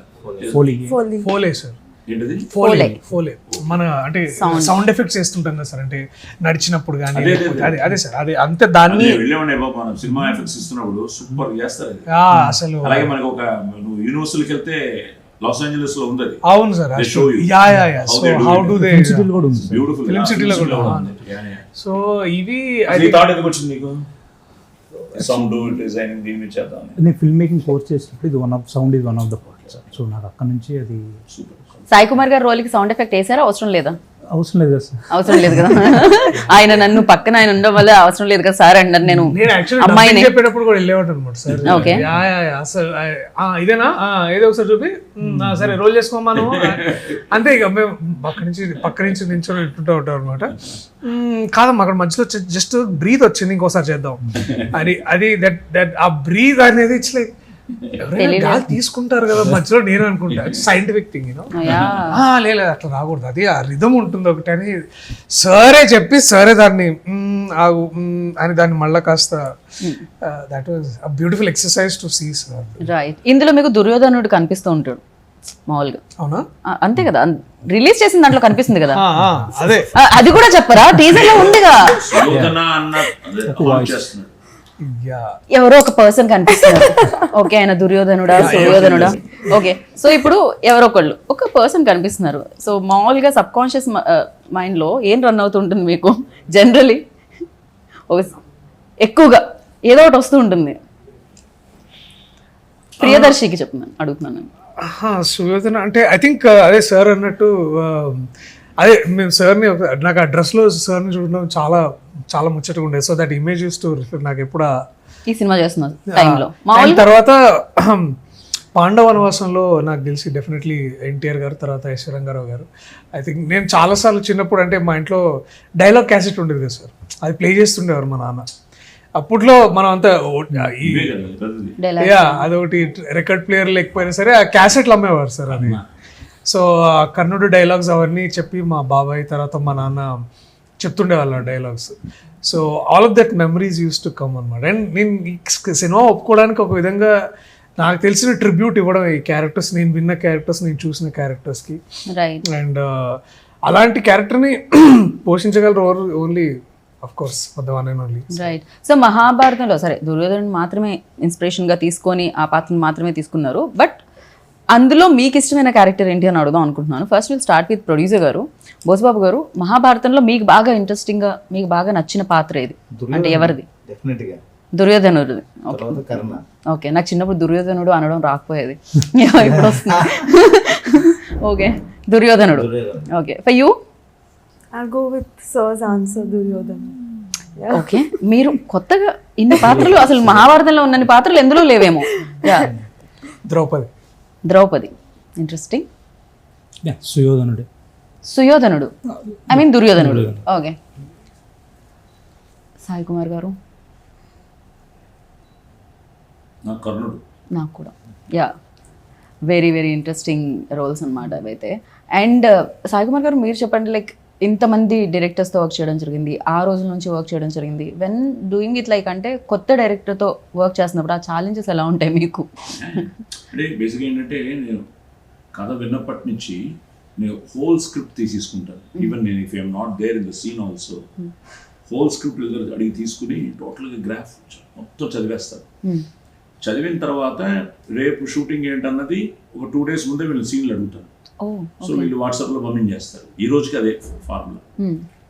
ఫోలే సార్, ఏంటది? ఫోలే మన అంటే సౌండ్ ఎఫెక్ట్స్ చేస్తుంటాం కదా సార్, అంటే నడిచినప్పుడు కానీ. అదే సార్, అదే అంతే. దాన్ని వెళ్ళేమండి బాబు, మనం సినిమా ఎఫెక్ట్స్ ఇస్తున్నప్పుడు సూపర్ చేస్తారు అది. అసలు అలాగే మనకి ఒక నువ్వు యూనివర్సిటీకి వెళ్తే లాస్ ఏంజలస్ లో ఉంది అది. అవును sir, yeah so how do they కూడా ఉంది బ్యూటిఫుల్ ఫిల్మ్ సిటీలో కూడా ఉంది. సో ఇవి అది థాట్ ఎందుకు వచ్చింది నీకు? సౌండ్ డిజైనింగ్ దీని మీద చేద్దాం. నేను ఫిల్మ్ మేకింగ్ కోర్స్ చేసినప్పుడు ఇది sound is one of the parts. So నాకు అక్కడ నుంచి అది సూపర్. సాయి కుమార్ గారు రోల్ కి సౌండ్ ఎఫెక్ట్ వేసారా? అవసరం లేదా? అవసరం లేదు కదా సార్. అవసరం లేదు కదా. ఆయన నన్ను పక్కన ఆయన ఉండడం వల్ల అవసరం లేదు కదా సార్ అన్నారు. నేను అమ్మాయిని చెప్పేటప్పుడు కూడా వెళ్ళేవాడు అనమాట సార్. ఓకే, అసలు ఇదేనా, ఏదో ఒకసారి చూపి సరే రోల్ చేసుకోమను అంతే. ఇక మేము పక్క నుంచి నించొని వింటుంటూ ఉంటాం అనమాట. కాదమ్మా అక్కడ మధ్యలో జస్ట్ బ్రీత్ వచ్చింది, ఇంకోసారి చేద్దాం అని. అది దట్ ఆ బ్రీత్ అనేది ఇట్స్ లైక్ ఎవరైనా గాలి తీసుకుంటారు కదా మధ్యలో, నేను అనుకుంటా సైంటిఫిక్ థింగ్ లేదు అట్లా రాకూడదు, అది ఆ రిథమ్ ఉంటుంది ఒకటి అని సరే చెప్పి సరే దాన్ని ఆగు అని దాన్ని మళ్ళీ కాస్త that was a beautiful exercise to see sir. Right. ఇందులో మీకు దుర్యోధనుడు కనిపిస్తూ ఉంటాడు మామూలుగా, అవునా? అంతే కదా, రిలీజ్ చేసిన దాంట్లో కనిపిస్తుంది కదా. అదే అది కూడా చెప్పరా? టీజర్ లో ఉందిగా. ఎవరో ఒక పర్సన్ కనిపిస్తున్నారు. ఓకే, ఆయన దుర్యోధనుడా సుయోధనుడా? ఓకే, సో ఇప్పుడు ఎవరో ఒక పర్సన్ కనిపిస్తున్నారు. సో మామూలుగా సబ్ కాన్షియస్ మైండ్ లో ఏం రన్ అవుతుంటుంది మీకు జనరలీ? ఎక్కువగా ఏదో ఒకటి వస్తూ ఉంటుంది. ప్రియదర్శికి అడుగుతున్నాను. సుయోధన అంటే ఐ థింక్ అదే సార్ అన్నట్టు, అదే మేము సార్ని నాకు ఆ డ్రెస్లో సార్ని చూడడం చాలా చాలా ముచ్చటగా ఉండేది. So that image use to నాకు ఎప్పుడు ఈ సినిమా చేస్తున్న టైంలో. తర్వాత పాండవ వనవాసంలో నాకు తెలిసి డెఫినెట్లీ ఎన్టీఆర్ గారు, తర్వాత ఐశ్వర్యంగారావు గారు. ఐ థింక్ నేను చాలాసార్లు చిన్నప్పుడు అంటే మా ఇంట్లో డైలాగ్ క్యాసెట్ ఉండేది కదా సార్, అది ప్లే చేస్తుండేవారు మా నాన్న. అప్పట్లో మనం అంతా అదొకటి రికార్డ్ ప్లేయర్ లేకపోయినా సరే ఆ క్యాసెట్లు అమ్మేవారు సార్ అది. సో కర్ణుడు డైలాగ్స్ అవన్నీ చెప్పి మా బాబాయ్ తర్వాత మా నాన్న చెప్తుండేవాళ్ళు ఆ dialogues. So all of that memories use to come అనమాట. అండ్ నేను సినిమా ఒప్పుకోవడానికి ఒక విధంగా నాకు తెలిసిన ట్రిబ్యూట్ ఇవ్వడం ఈ క్యారెక్టర్స్, నేను విన్న క్యారెక్టర్స్, నేను చూసిన క్యారెక్టర్స్కి. అండ్ అలాంటి క్యారెక్టర్ని పోషించగలరు only of course the one and only. Right. So మహాభారతంలో సరే దుర్యోధను మాత్రమే ఇన్స్పిరేషన్గా తీసుకొని ఆ పాత్రను మాత్రమే తీసుకున్నారు. బట్ అందులో మీకు ఇష్టమైన క్యారెక్టర్ ఏంటి అని అడుగుదాం అనుకుంటున్నాను. First will start with producer గారు. బోసుబాబు గారు, మహాభారతంలో మీకు బాగా ఇంట్రెస్టింగ్గా మీకు బాగా నచ్చిన పాత్ర ఏది? అంటే ఎవరిది? దుర్యోధనుడు. ఓకే, నాకు చిన్నప్పుడు దుర్యోధనుడు అనడం రాకపోయేది, ఇప్పుడు వస్తుంది. ఓకే, దుర్యోధనుడు. Okay, for you? I'll go with Sir's answer, Duryodhana. Okay, మీరు కొత్తగా ఇన్ని పాత్రలు, అసలు మహాభారతంలో ఉన్నన్ని పాత్రలు ఎందులో లేవేమో. ద్రౌపది. ఇంట్రెస్టింగ్. సుయోధనుడు, ఐ మీన్ దుర్యోధనుడు. ఓకే, సాయి కుమార్ గారు? కర్ణుడు. నాకు కూడా yeah, very very interesting roles అనమాట అవైతే. అండ్ సాయి కుమార్ గారు మీరు చెప్పండి, లైక్ ఇంతమంది డైరెక్టర్స్తో వర్క్ చేయడం జరిగింది, ఆ రోజుల నుంచి వర్క్ చేయడం జరిగింది. వెన్ డూయింగ్ ఇట్ లైక్ అంటే కొత్త డైరెక్టర్తో వర్క్ చేస్తున్నప్పుడు ఆ ఛాలెంజెస్ ఎలా ఉంటాయి మీకు? అంటే బేసిక్గా ఏంటంటే నేను కథ విన్నప్పటి నుంచి నేను హోల్ స్క్రిప్ట్ తీసుకుంటాను. ఈవెన్ నేను if I'm not there in the scene also whole script అడిగి తీసుకుని టోటల్గా గ్రాఫ్ మొత్తం చదివేస్తాను. చదివిన తర్వాత రేపు షూటింగ్ ఏంటన్నది ఒక 2 days ముందే వీళ్ళు సీన్లు అడుగుతాను. సో వీళ్ళు వాట్సాప్లో పంపించేస్తారు. ఈ రోజుకి అదే ఫార్ములా.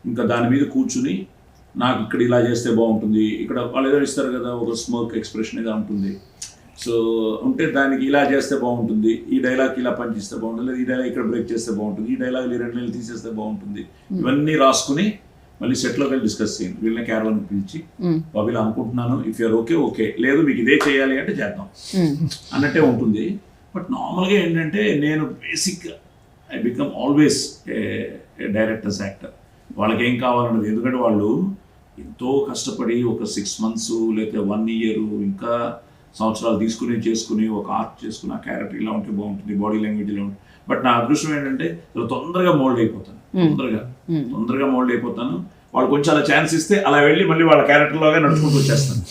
ఇంకా దాని మీద కూర్చుని నాకు ఇక్కడ ఇలా చేస్తే బాగుంటుంది, ఇక్కడ వాళ్ళు ఏదో ఇస్తారు కదా ఒక స్మోక్ ఎక్స్ప్రెషన్ ఏదో ఉంటుంది, సో ఉంటే దానికి ఇలా చేస్తే బాగుంటుంది, ఈ డైలాగ్ ఇలా పనిచేస్తే బాగుంటుంది, లేదా ఈ డైలాగ్ ఇక్కడ బ్రేక్ చేస్తే బాగుంటుంది, ఈ డైలాగ్ 2 నెలలు తీసేస్తే బాగుంటుంది, ఇవన్నీ రాసుకుని మళ్ళీ సెట్లోకి వెళ్ళి డిస్కస్ చేయండి. వీళ్ళని క్యారవన్ పిలిచి బాబు ఇలా అనుకుంటున్నాను, ఇఫ్ యూఆర్ ఓకే ఓకే, లేదు మీకు ఇదే చేయాలి అంటే చేద్దాం అన్నట్టే ఉంటుంది. బట్ నార్మల్గా ఏంటంటే నేను basic I become always a directors actor. వాళ్ళకి ఏం కావాలన్నది, ఎందుకంటే వాళ్ళు ఎంతో కష్టపడి ఒక 6 months లేకపోతే 1 year ఇంకా సంవత్సరాలు తీసుకుని చేసుకుని ఒక ఆర్ట్ చేసుకుని ఆ క్యారెక్టర్ ఇలా ఉంటే బాగుంటుంది, బాడీ లాంగ్వేజ్ ఇలా ఉంటుంది. బట్ నా అదృష్టం ఏంటంటే తొందరగా మోల్డ్ అయిపోతాను, తొందరగా మోల్డ్ అయిపోతాను. వాళ్ళు కొంచెం అలా ఛాన్స్ ఇస్తే అలా వెళ్ళి మళ్ళీ వాళ్ళ క్యారెక్టర్లోగా నడుచుకుంటూ వచ్చేస్తాను.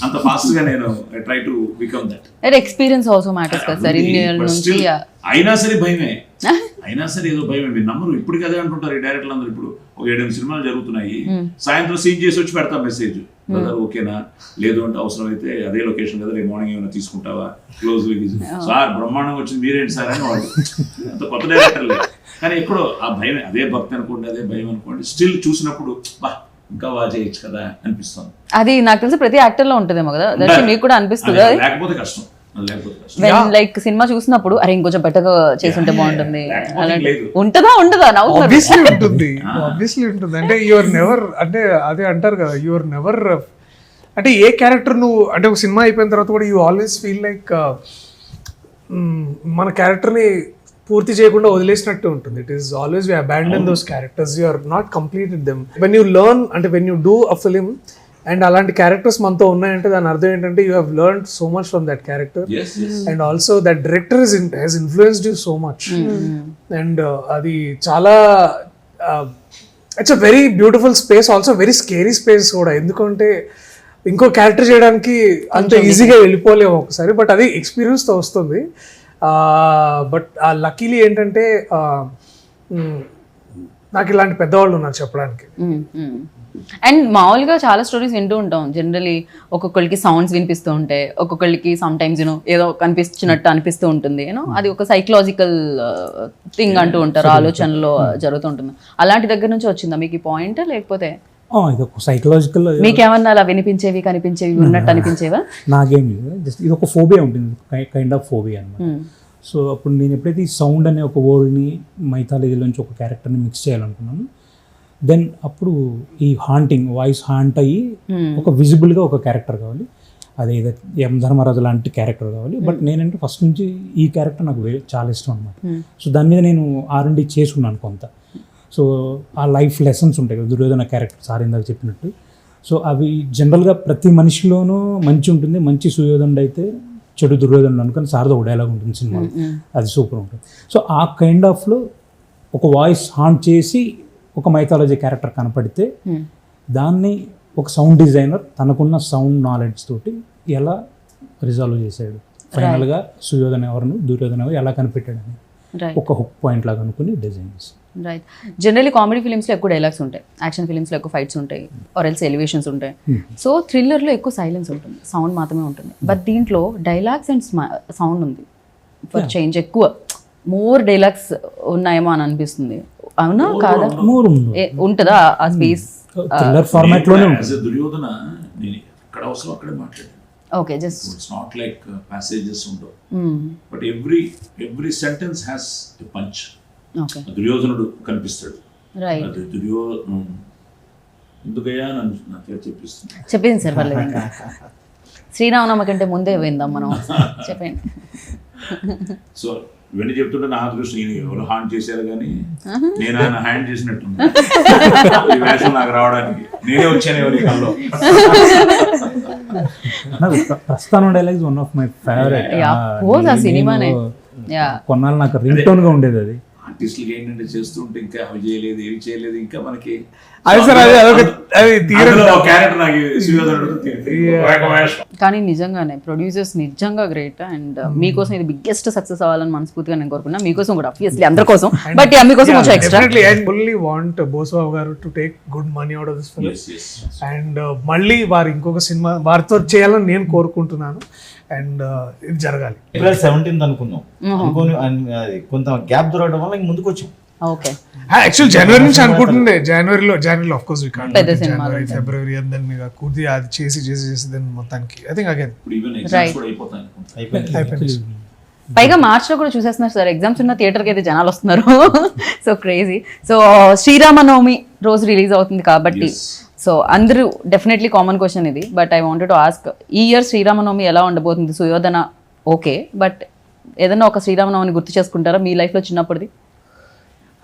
అంత ఫాస్ట్గా నేను try to become that. Experience also matters కదా సార్. అయినా సరే భయమే, అయినా సరే ఏదో భయమే. మీరు నమ్మరు, ఇప్పటికీ అదే అంటుంటారు ఈ డైరెక్టర్లు అందరూ. ఇప్పుడు ఒక 7-8 సినిమాలు జరుగుతున్నాయి, సాయంత్రం సీన్ చేసి వచ్చి పెడతాం మెసేజ్, బ్రదర్ ఓకేనా, లేదు అంటే అవసరం అయితే అదే లొకేషన్ కదా రేపు మార్నింగ్ ఏమైనా తీసుకుంటావా, క్లోజ్ సార్ బ్రహ్మాండంగా వచ్చింది మీరేంటి సార్ అని వాళ్ళు. అంత కొత్త డైరెక్టర్లే, కానీ ఎక్కడో ఆ భయం, అదే భక్తి అనుకోండి, అదే భయం అనుకోండి, స్టిల్ చూసినప్పుడు బా ఇంకా బాగా చేయొచ్చు కదా అనిపిస్తుంది. అది నాకు తెలిసి ప్రతి యాక్టర్ లో ఉంటుందేమో కదా, మీకు కూడా అనిపిస్తుంది. లేకపోతే కష్టం. లైక్ సినిమా చూసినప్పుడు అరే ఇంకొంచెం బెటర్ గా చేసుంటే బాగుంటుంది ఉంటుందా? ఆబ్వియస్లీ ఉంటుంది. అంటే యువర్ నెవర్, అంటే అదే అంటారు కదా, యువర్ నెవర్, అంటే ఏ క్యారెక్టర్ నువ్వు, అంటే ఒక సినిమా అయిపోయిన తర్వాత కూడా యూ ఆల్వేస్ ఫీల్ లైక్ మన క్యారెక్టర్ని పూర్తి చేయకుండా వదిలేసినట్టు ఉంటుంది. It is always we abandon those characters, you are not completed them. When you learn, అంటే when you do a film and అలాంటి క్యారెక్టర్స్ మనతో ఉన్నాయంటే దాని అర్థం ఏంటంటే you have learned so much from that character, and also that director has influenced you so much. And అది చాలా it's a very beautiful space, also very scary space కూడా. ఎందుకంటే ఇంకో క్యారెక్టర్ చేయడానికి అంత ఈజీగా వెళ్ళిపోలేము ఒకసారి, బట్ అది ఎక్స్పీరియన్స్తో వస్తుంది. బట్ లక్కీలీ ఏంటంటే నాకు ఇలాంటి పెద్దవాళ్ళు ఉన్నారు చెప్పడానికి. అండ్ మామూలుగా చాలా స్టోరీస్ వింటూ ఉంటాం జనరలీ, ఒక్కొక్కరికి సౌండ్స్ వినిపిస్తూ ఉంటాయి, ఒక్కొక్కరికి సమ్ టైమ్స్ ఏదో కనిపించినట్టు అనిపిస్తూ ఉంటుంది, అది ఒక సైకలాజికల్ థింగ్ అంటూ ఉంటారు, ఆలోచనలో జరుగుతుంటుంది. అలాంటి దగ్గర నుంచి వచ్చిందా మీకు ఈ పాయింట్, లేకపోతే ఇది ఒక సైకలాజికల్, మీకేమన్నా అలా వినిపించేవి కనిపించేవి ఉన్నట్టు అనిపించేవా? నాకేం లేదు, జస్ట్ ఇది ఒక ఫోబియా ఉంటుంది, కైండ్ ఆఫ్ ఫోబియా అనమాట. సో అప్పుడు నేను ఎప్పుడైతే ఈ సౌండ్ అనే ఒక వర్డ్ని మైథాలజీలోంచి ఒక క్యారెక్టర్ని మిక్స్ చేయాలనుకున్నాను, దెన్ అప్పుడు ఈ హాంటింగ్ వాయిస్ హాంట్ అయ్యి ఒక విజిబుల్గా ఒక క్యారెక్టర్ కావాలి, అదే ఎం ధర్మరాజు లాంటి క్యారెక్టర్ కావాలి. బట్ నేనంటే ఫస్ట్ నుంచి ఈ క్యారెక్టర్ నాకు చాలా ఇష్టం అనమాట. సో దాని మీద నేను R&D చేసుకున్నాను కొంత. సో ఆ లైఫ్ లెసన్స్ ఉంటాయి కదా, దుర్యోధన క్యారెక్టర్ సార్ ఇందాక చెప్పినట్టు. సో అవి జనరల్గా ప్రతి మనిషిలోనూ మంచి ఉంటుంది, మంచి సుయోధనుడు అయితే చెడు దుర్యోధనుడు అనుకుని సార్ది ఒక డైలాగ్ ఉంటుంది సినిమాలో, అది సూపర్ ఉంటుంది. సో ఆ కైండ్ ఆఫ్లో ఒక వాయిస్ హాంట్ చేసి ఒక మైథాలజీ క్యారెక్టర్ కనపడితే దాన్ని ఒక సౌండ్ డిజైనర్ తనకున్న సౌండ్ నాలెడ్జ్ తోటి ఎలా రిజాల్వ్ చేశాడు, ఫైనల్గా సుయోధన ఎవరు దుర్యోధన ఎవరు ఎలా కనిపెట్టాడని ఒక హుక్ పాయింట్ లాగా అనుకుని డిజైన్ చేశాడు. రైట్. జనరల్లీ కామెడీ ఫిలిమ్స్లో ఎక్కువ డైలాగ్స్ ఉంటాయి, యాక్షన్ ఫిలిమ్స్లో ఎక్కువ ఫైట్స్ ఉంటాయి, ఆర్ ఎల్స్ ఎలివేషన్స్ ఉంటాయి. సో థ్రిల్లర్లో ఎక్కువ సైలెన్స్ ఉంటుంది, సౌండ్ మాత్రమే ఉంటుంది. బట్ దీంట్లో డైలాగ్స్ అండ్ సౌండ్ ఉంది ఫర్ చేంజ్, ఎక్కువ మోర్ డైలాగ్స్ ఉన్నాయేమో అని అనిపిస్తుంది. అవునా కాదా? ఉంటుందా ఆ స్పేస్? థ్రిల్లర్ ఫార్మాట్ లోనే ఉంటుంది. దుర్యోధన నేను ఎక్కడ అవసరం అక్కడే మాట్లాడాను. Okay, just it's not like passages ఉండవు, but every sentence has a punch. Okay, దుర్యోధనుడు కనిపిస్తాడు, రైట్. అది ఎందుకయ్యా నన్ను నా పేరు చెప్పిస్తుంది. చెప్పింది సార్, పర్లేదు. శ్రీరామనవమి కంటే ముందే విందాం మనం, చెప్పండి. సో ఇవన్నీ చెప్తుంటే నా దృష్టి నేను ఎవరు హ్యాండ్ చేశారు కానీ నేను ఆయన హ్యాండ్ చేసినట్టుంది ఈ వేషం నాకు రావడానికి. నేనే వచ్చాను ఎవరి కల్లో. ప్రస్థానం dialogues one of my favourite. సినిమానే కొన్నాళ్ళు నాకు రింగ్ టోన్ గా ఉండేది అది. ఆర్టిస్టులకి ఏంటంటే చేస్తుంటే ఇంకా అవి చేయలేదు ఏవి చేయలేదు ఇంకా మనకి అది సార్ అది క్యారెక్టర్ నాకు సుయోధనుడు కానీ నిజంగానే ప్రొడ్యూసర్స్ నిజంగా గ్రేట్ అండ్ మీకోసం ఇది బిగ్గెస్ట్ సక్సెస్ అవ్వాలని మనస్ఫూర్తిగా నేను కోరుకున్నా. మీకోసం కూడా ఆబ్వియస్లీ అందరి కోసం, బట్ మీకోసం కొంచెం ఎక్స్ట్రా. fully want బోసుబాబు గారు to take good money out of this film and మళ్ళీ వారు ఇంకొక సినిమా వారితో చేయాలని నేను కోరుకుంటున్నాను అండ్ ఇది జరగాలి. April 17th అనుకున్నాం, అనుకోని అది కొంత గ్యాప్ దొరకడం వల్ల ఇంక ముందుకు వచ్చాం. ఓకే, యాక్చువల్ జనవరి నుంచి అనుకుంటుండే, జనవరిలో ఆఫ్ కోర్స్ వి కాంట్ పెద్ద సినిమాలు జనవరి ఫిబ్రవరి అండ్ దెన్ మీకు కుర్ది అది చేసి దెన్ మొత్తానికి I think again even exams కూడా అయిపోతాయి అనుకుంటా. అయిపోయింది. పైగా మార్చ్ లో కూడా చూసేస్తున్నారు సార్, ఎగ్జామ్స్ ఉన్న థియేటర్కి అయితే జనాలు వస్తున్నారు. So crazy. సో శ్రీరామనవమి రోజు రిలీజ్ అవుతుంది కాబట్టి సో అందరూ డెఫినెట్లీ కామన్ క్వశ్చన్ ఇది, but I wanted to ask, ఈ ఇయర్ శ్రీరామనవమి ఎలా ఉండబోతుంది? సుయోధన ఓకే, బట్ ఏదైనా ఒక శ్రీరామనవమిని గుర్తు చేసుకుంటారా మీ లైఫ్లో చిన్నప్పటిది?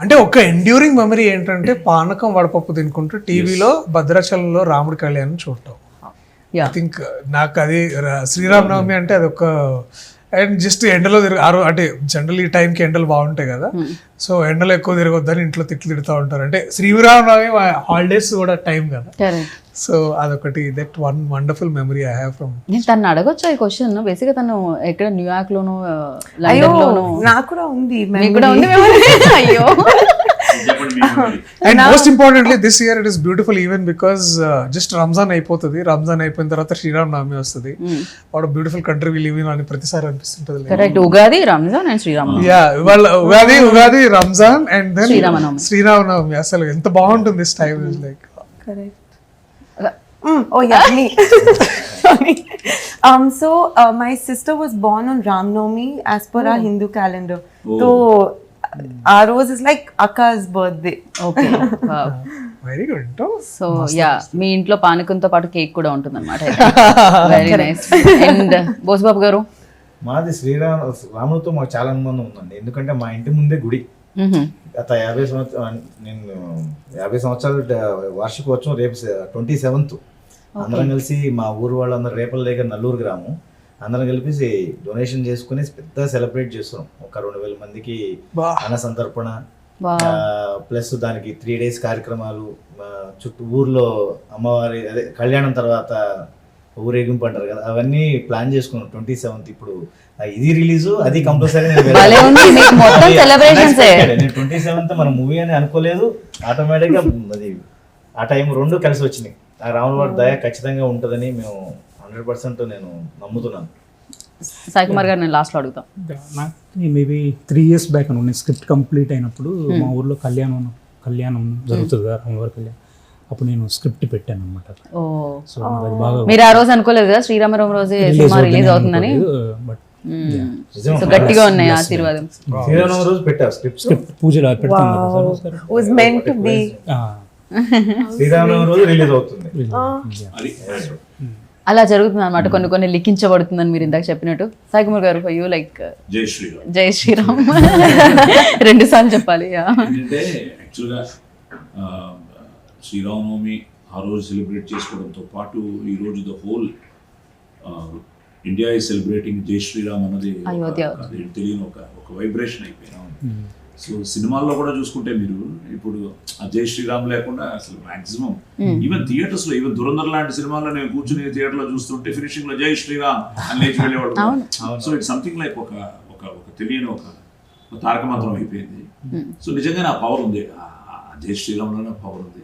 అంటే ఒక ఎండ్యూరింగ్ మెమరీ ఏంటంటే పానకం వడపప్పు తినుకుంటూ టీవీలో భద్రాచలంలో రాముడి కళ్యాణం చూడటం. ఐ థింక్ నాకు అది శ్రీరామనవమి అంటే అది ఒక అండ్ జస్ట్ ఎండలో అంటే జనరల్ ఈ టైంకి ఎండలు బాగుంటాయి కదా, సో ఎండలు ఎక్కువ తిరగొద్దని ఇంట్లో తిడుతూ ఉంటారు. అంటే శ్రీరామనవమి హాలిడేస్ కూడా టైం కదా, సో అదొకటి that one wonderful memory I have from. నేను తను అడగొచ్చా ఈ క్వశ్చన్? బేసిక్గా తను ఎక్కడ న్యూయార్క్ లోను లండన్ లోను నాకు కూడా ఉంది, మీకు కూడా ఉంది. అయ్యో, and most importantly this year it is beautiful even because just Ramzan అయిపోతుంది, రంజాన్ అయిపోయిన తర్వాత శ్రీరామనవమి వస్తుంది. What beautiful country we live in అని ప్రతిసారి అనిపిస్తుంటది. Correct, Ugadi Ramzan and Sri Rama Navami. Yeah, ఇవాళ ఉగాది రంజాన్ అండ్ దెన్ శ్రీరామనవమి. అసలు ఎంత బాగుంటుంది this time is like. Correct. Oh yeah, me. Sorry. So my sister was born on Ram Navami as per our Hindu calendar. So our rose is like Akka's birthday. Okay. Very good. So yeah, మీ ఇంట్లో పానకంతో పాటు cake కూడా ఉంటుంది అనమాట. Very nice. And Bosubabu గారు? మాది రాముడితో మాకు చాలా అనుబంధం ఉందండి, ఎందుకంటే మా ఇంటి ముందే గుడి. గత 50 సంవత్సరాలు, నేను 50 సంవత్సరాలు వార్షికోత్సవం రేపు 27th. అందరం కలిసి మా ఊరు వాళ్ళందరూ రేపల దగ్గర నల్లూరు గ్రామం అందరం కలిపి డొనేషన్ చేసుకుని పెద్ద సెలబ్రేట్ చేస్తున్నాం. ఒక 2000 మందికి అన్న సంతర్పణ, ప్లస్ దానికి 3 days కార్యక్రమాలు, చుట్టూ ఊర్లో అమ్మవారి అదే కళ్యాణం తర్వాత ఊరేగింపు అంటారు కదా, అవన్నీ ప్లాన్ చేసుకున్నాం. 27th ఇప్పుడు ఇది రిలీజ్, అది కంపల్సరీ. నేను 27th మన మూవీ అని అనుకోలేదు, ఆటోమేటిక్గా అది ఆ టైం 2 కలిసి వచ్చినాయి. ఆ రాముల వారి దయ ఖచ్చితంగా ఉంటుందని మేము 100% నేను నమ్ముతున్నాను. సాయి కుమార్ గారు, నేను లాస్ట్లో అడుగుతాం. నాకు మేబీ 3 years బ్యాక్ అనుకోండి, స్క్రిప్ట్ కంప్లీట్ అయినప్పుడు మా ఊర్లో కళ్యాణం జరుగుతుంది కదా, రామవారి కళ్యాణం. అప్పుడు నేను స్క్రిప్ట్ పెట్టాను అనమాట. సో అది బాగా మీరు ఆ రోజు అనుకోలేదు కదా శ్రీరామనవమి రోజే సినిమా రిలీజ్ అవుతుందని? బట్ సో గట్టిగా ఉన్నాయి ఆశీర్వాదం. శ్రీరామనవమి రోజు పెట్టారు స్క్రిప్ట్ పూజలో పెడతాం కదా, was meant to be. Sri Rama Navami రోజు రిలీజ్ అవుతుంది. అలా జరుగుతుంది అనమాట, కొన్ని లిఖించబడుతుందని మీరు ఇందాక చెప్పినట్టు. సాయి కుమార్ గారు, ఫర్ యూ లైక్ జై శ్రీరామ్. జై శ్రీరామ్ 2 సార్లు చెప్పాలి. ఏంటంటే యాక్చువల్గా శ్రీరామనవమి ఆ రోజు సెలబ్రేట్ చేసుకోవడంతో పాటు ఈరోజు the whole India is celebrating జై శ్రీరామ్ అన్నది తెలియని ఒక వైబ్రేషన్ అయిపోయింది. సో సినిమాల్లో కూడా చూసుకుంటే మీరు ఇప్పుడు ఆ జై శ్రీరామ్ లేకుండా అసలు మాక్సిమం ఈవెన్ థియేటర్స్ లో, ఈవెన్ దురంధర్ లాంటి సినిమాల్లో నేను కూర్చుని థియేటర్ లో చూస్తుంటే ఫినిషింగ్ లో జై శ్రీరామ్ అని లేచి వెళ్ళేవాడు. సో ఇట్స్ సంథింగ్ లైక్ ఒక తెలియని ఒక తారక మంత్రం అయిపోయింది. సో నిజంగానే ఆ పవర్ ఉంది, జై శ్రీరామ్లోనే పవర్ ఉంది.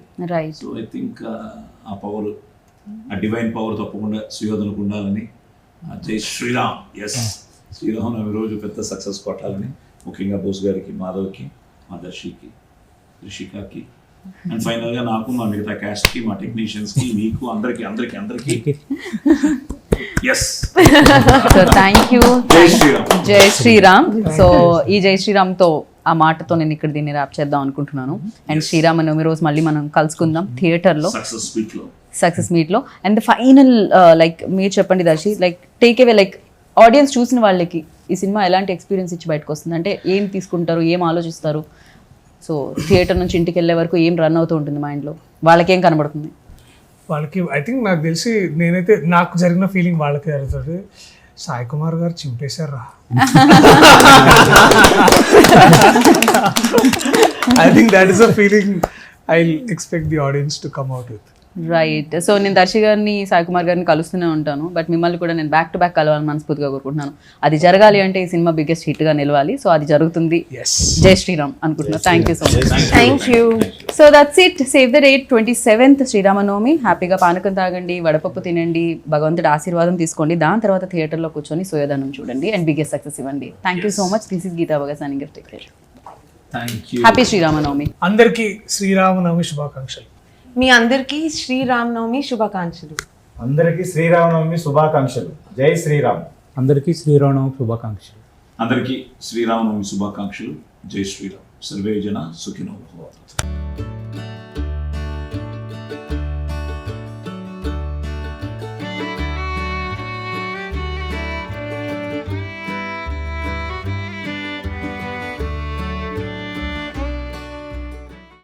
సో ఐ థింక్ ఆ పవర్, ఆ డివైన్ పవర్ తప్పకుండా సుయోధనకు ఉండాలని, జై శ్రీరామ్. ఎస్, శ్రీరామనవమి రోజు పెద్ద సక్సెస్ కొట్టాలని, ముఖ్యంగా బోస్ గారికి, మాధవ్కి, మా దర్శికి, రిషికాకి, అండ్ ఫైనల్గా నాకు, మా మిగతా క్యాస్ట్కి, మా టెక్నీషియన్స్కి, మీకు అందరికీ ఎస్. So thank you. జై శ్రీరామ్. సో ఈ జై శ్రీరామ్తో, ఆ మాటతో నేను ఇక్కడ దీన్ని ర్యాప్ చేద్దాం అనుకుంటున్నాను. అండ్ శ్రీరామనవమి రోజు మళ్ళీ మనం కలుసుకుందాం థియేటర్లో, సక్సెస్ మీట్లో. అండ్ ఫైనల్ లైక్ మీరు చెప్పండి Darshi, like take away, like audience చూసిన వాళ్ళకి ఈ సినిమా ఎలాంటి ఎక్స్పీరియన్స్ ఇచ్చి బయటకు వస్తుంది? అంటే ఏం తీసుకుంటారు, ఏం ఆలోచిస్తారు? సో థియేటర్ నుంచి ఇంటికి వెళ్ళే వరకు ఏం రన్ అవుతూ ఉంటుంది మైండ్లో, వాళ్ళకేం కనబడుతుంది? వాళ్ళకి ఐ థింక్ నాకు తెలిసి, నేనైతే నాకు జరిగిన ఫీలింగ్ వాళ్ళకి జరుగుతుంది, సాయి కుమార్ గారు చింపేశారా. I think that is a feeling I'll expect the audience to come out with. Right. So నేను దర్శి గారిని, సాయి కుమార్ గారిని కలుస్తూనే ఉంటాను, బట్ మిమ్మల్ని కూడా నేను బ్యాక్ టు బ్యాక్ కలవాలని మనస్ఫూర్తిగా కోరుకుంటున్నాను. అది జరగాలి అంటే ఈ సినిమా బిగ్గెస్ట్ హిట్గా నిలవాలి. సో అది జరుగుతుంది. Yes. జై శ్రీరామ్ అనుకుంటున్నాను. Thank you so much. Thank you. So that's it. Save the date 27th Sri Ramanavami. హ్యాపీగా పానకం తాగండి, వడపప్పు తినండి, భగవంతుడి ఆశీర్వాదం తీసుకోండి. దాని తర్వాత థియేటర్లో కూర్చొని సోయదానం చూడండి అండ్ బిగ్గెస్ట్ సక్సెస్ ఇవ్వండి. Thank you so much. This is Geetha Baga signing off. Take care. Thank you. Happy Sri Rama Navami. అందరికీ శ్రీరామనవమి శుభాకాంక్షలు. మీ అందరికీ శ్రీరామనవమి శుభాకాంక్షలు. అందరికీ శ్రీరామనవమి శుభాకాంక్షలు. జై శ్రీరామ్. అందరికీ శ్రీరామనవమి శుభాకాంక్షలు. అందరికీ శ్రీరామనవమి శుభాకాంక్షలు. జై శ్రీరామ్. సర్వే జన సుఖినో భవంతు.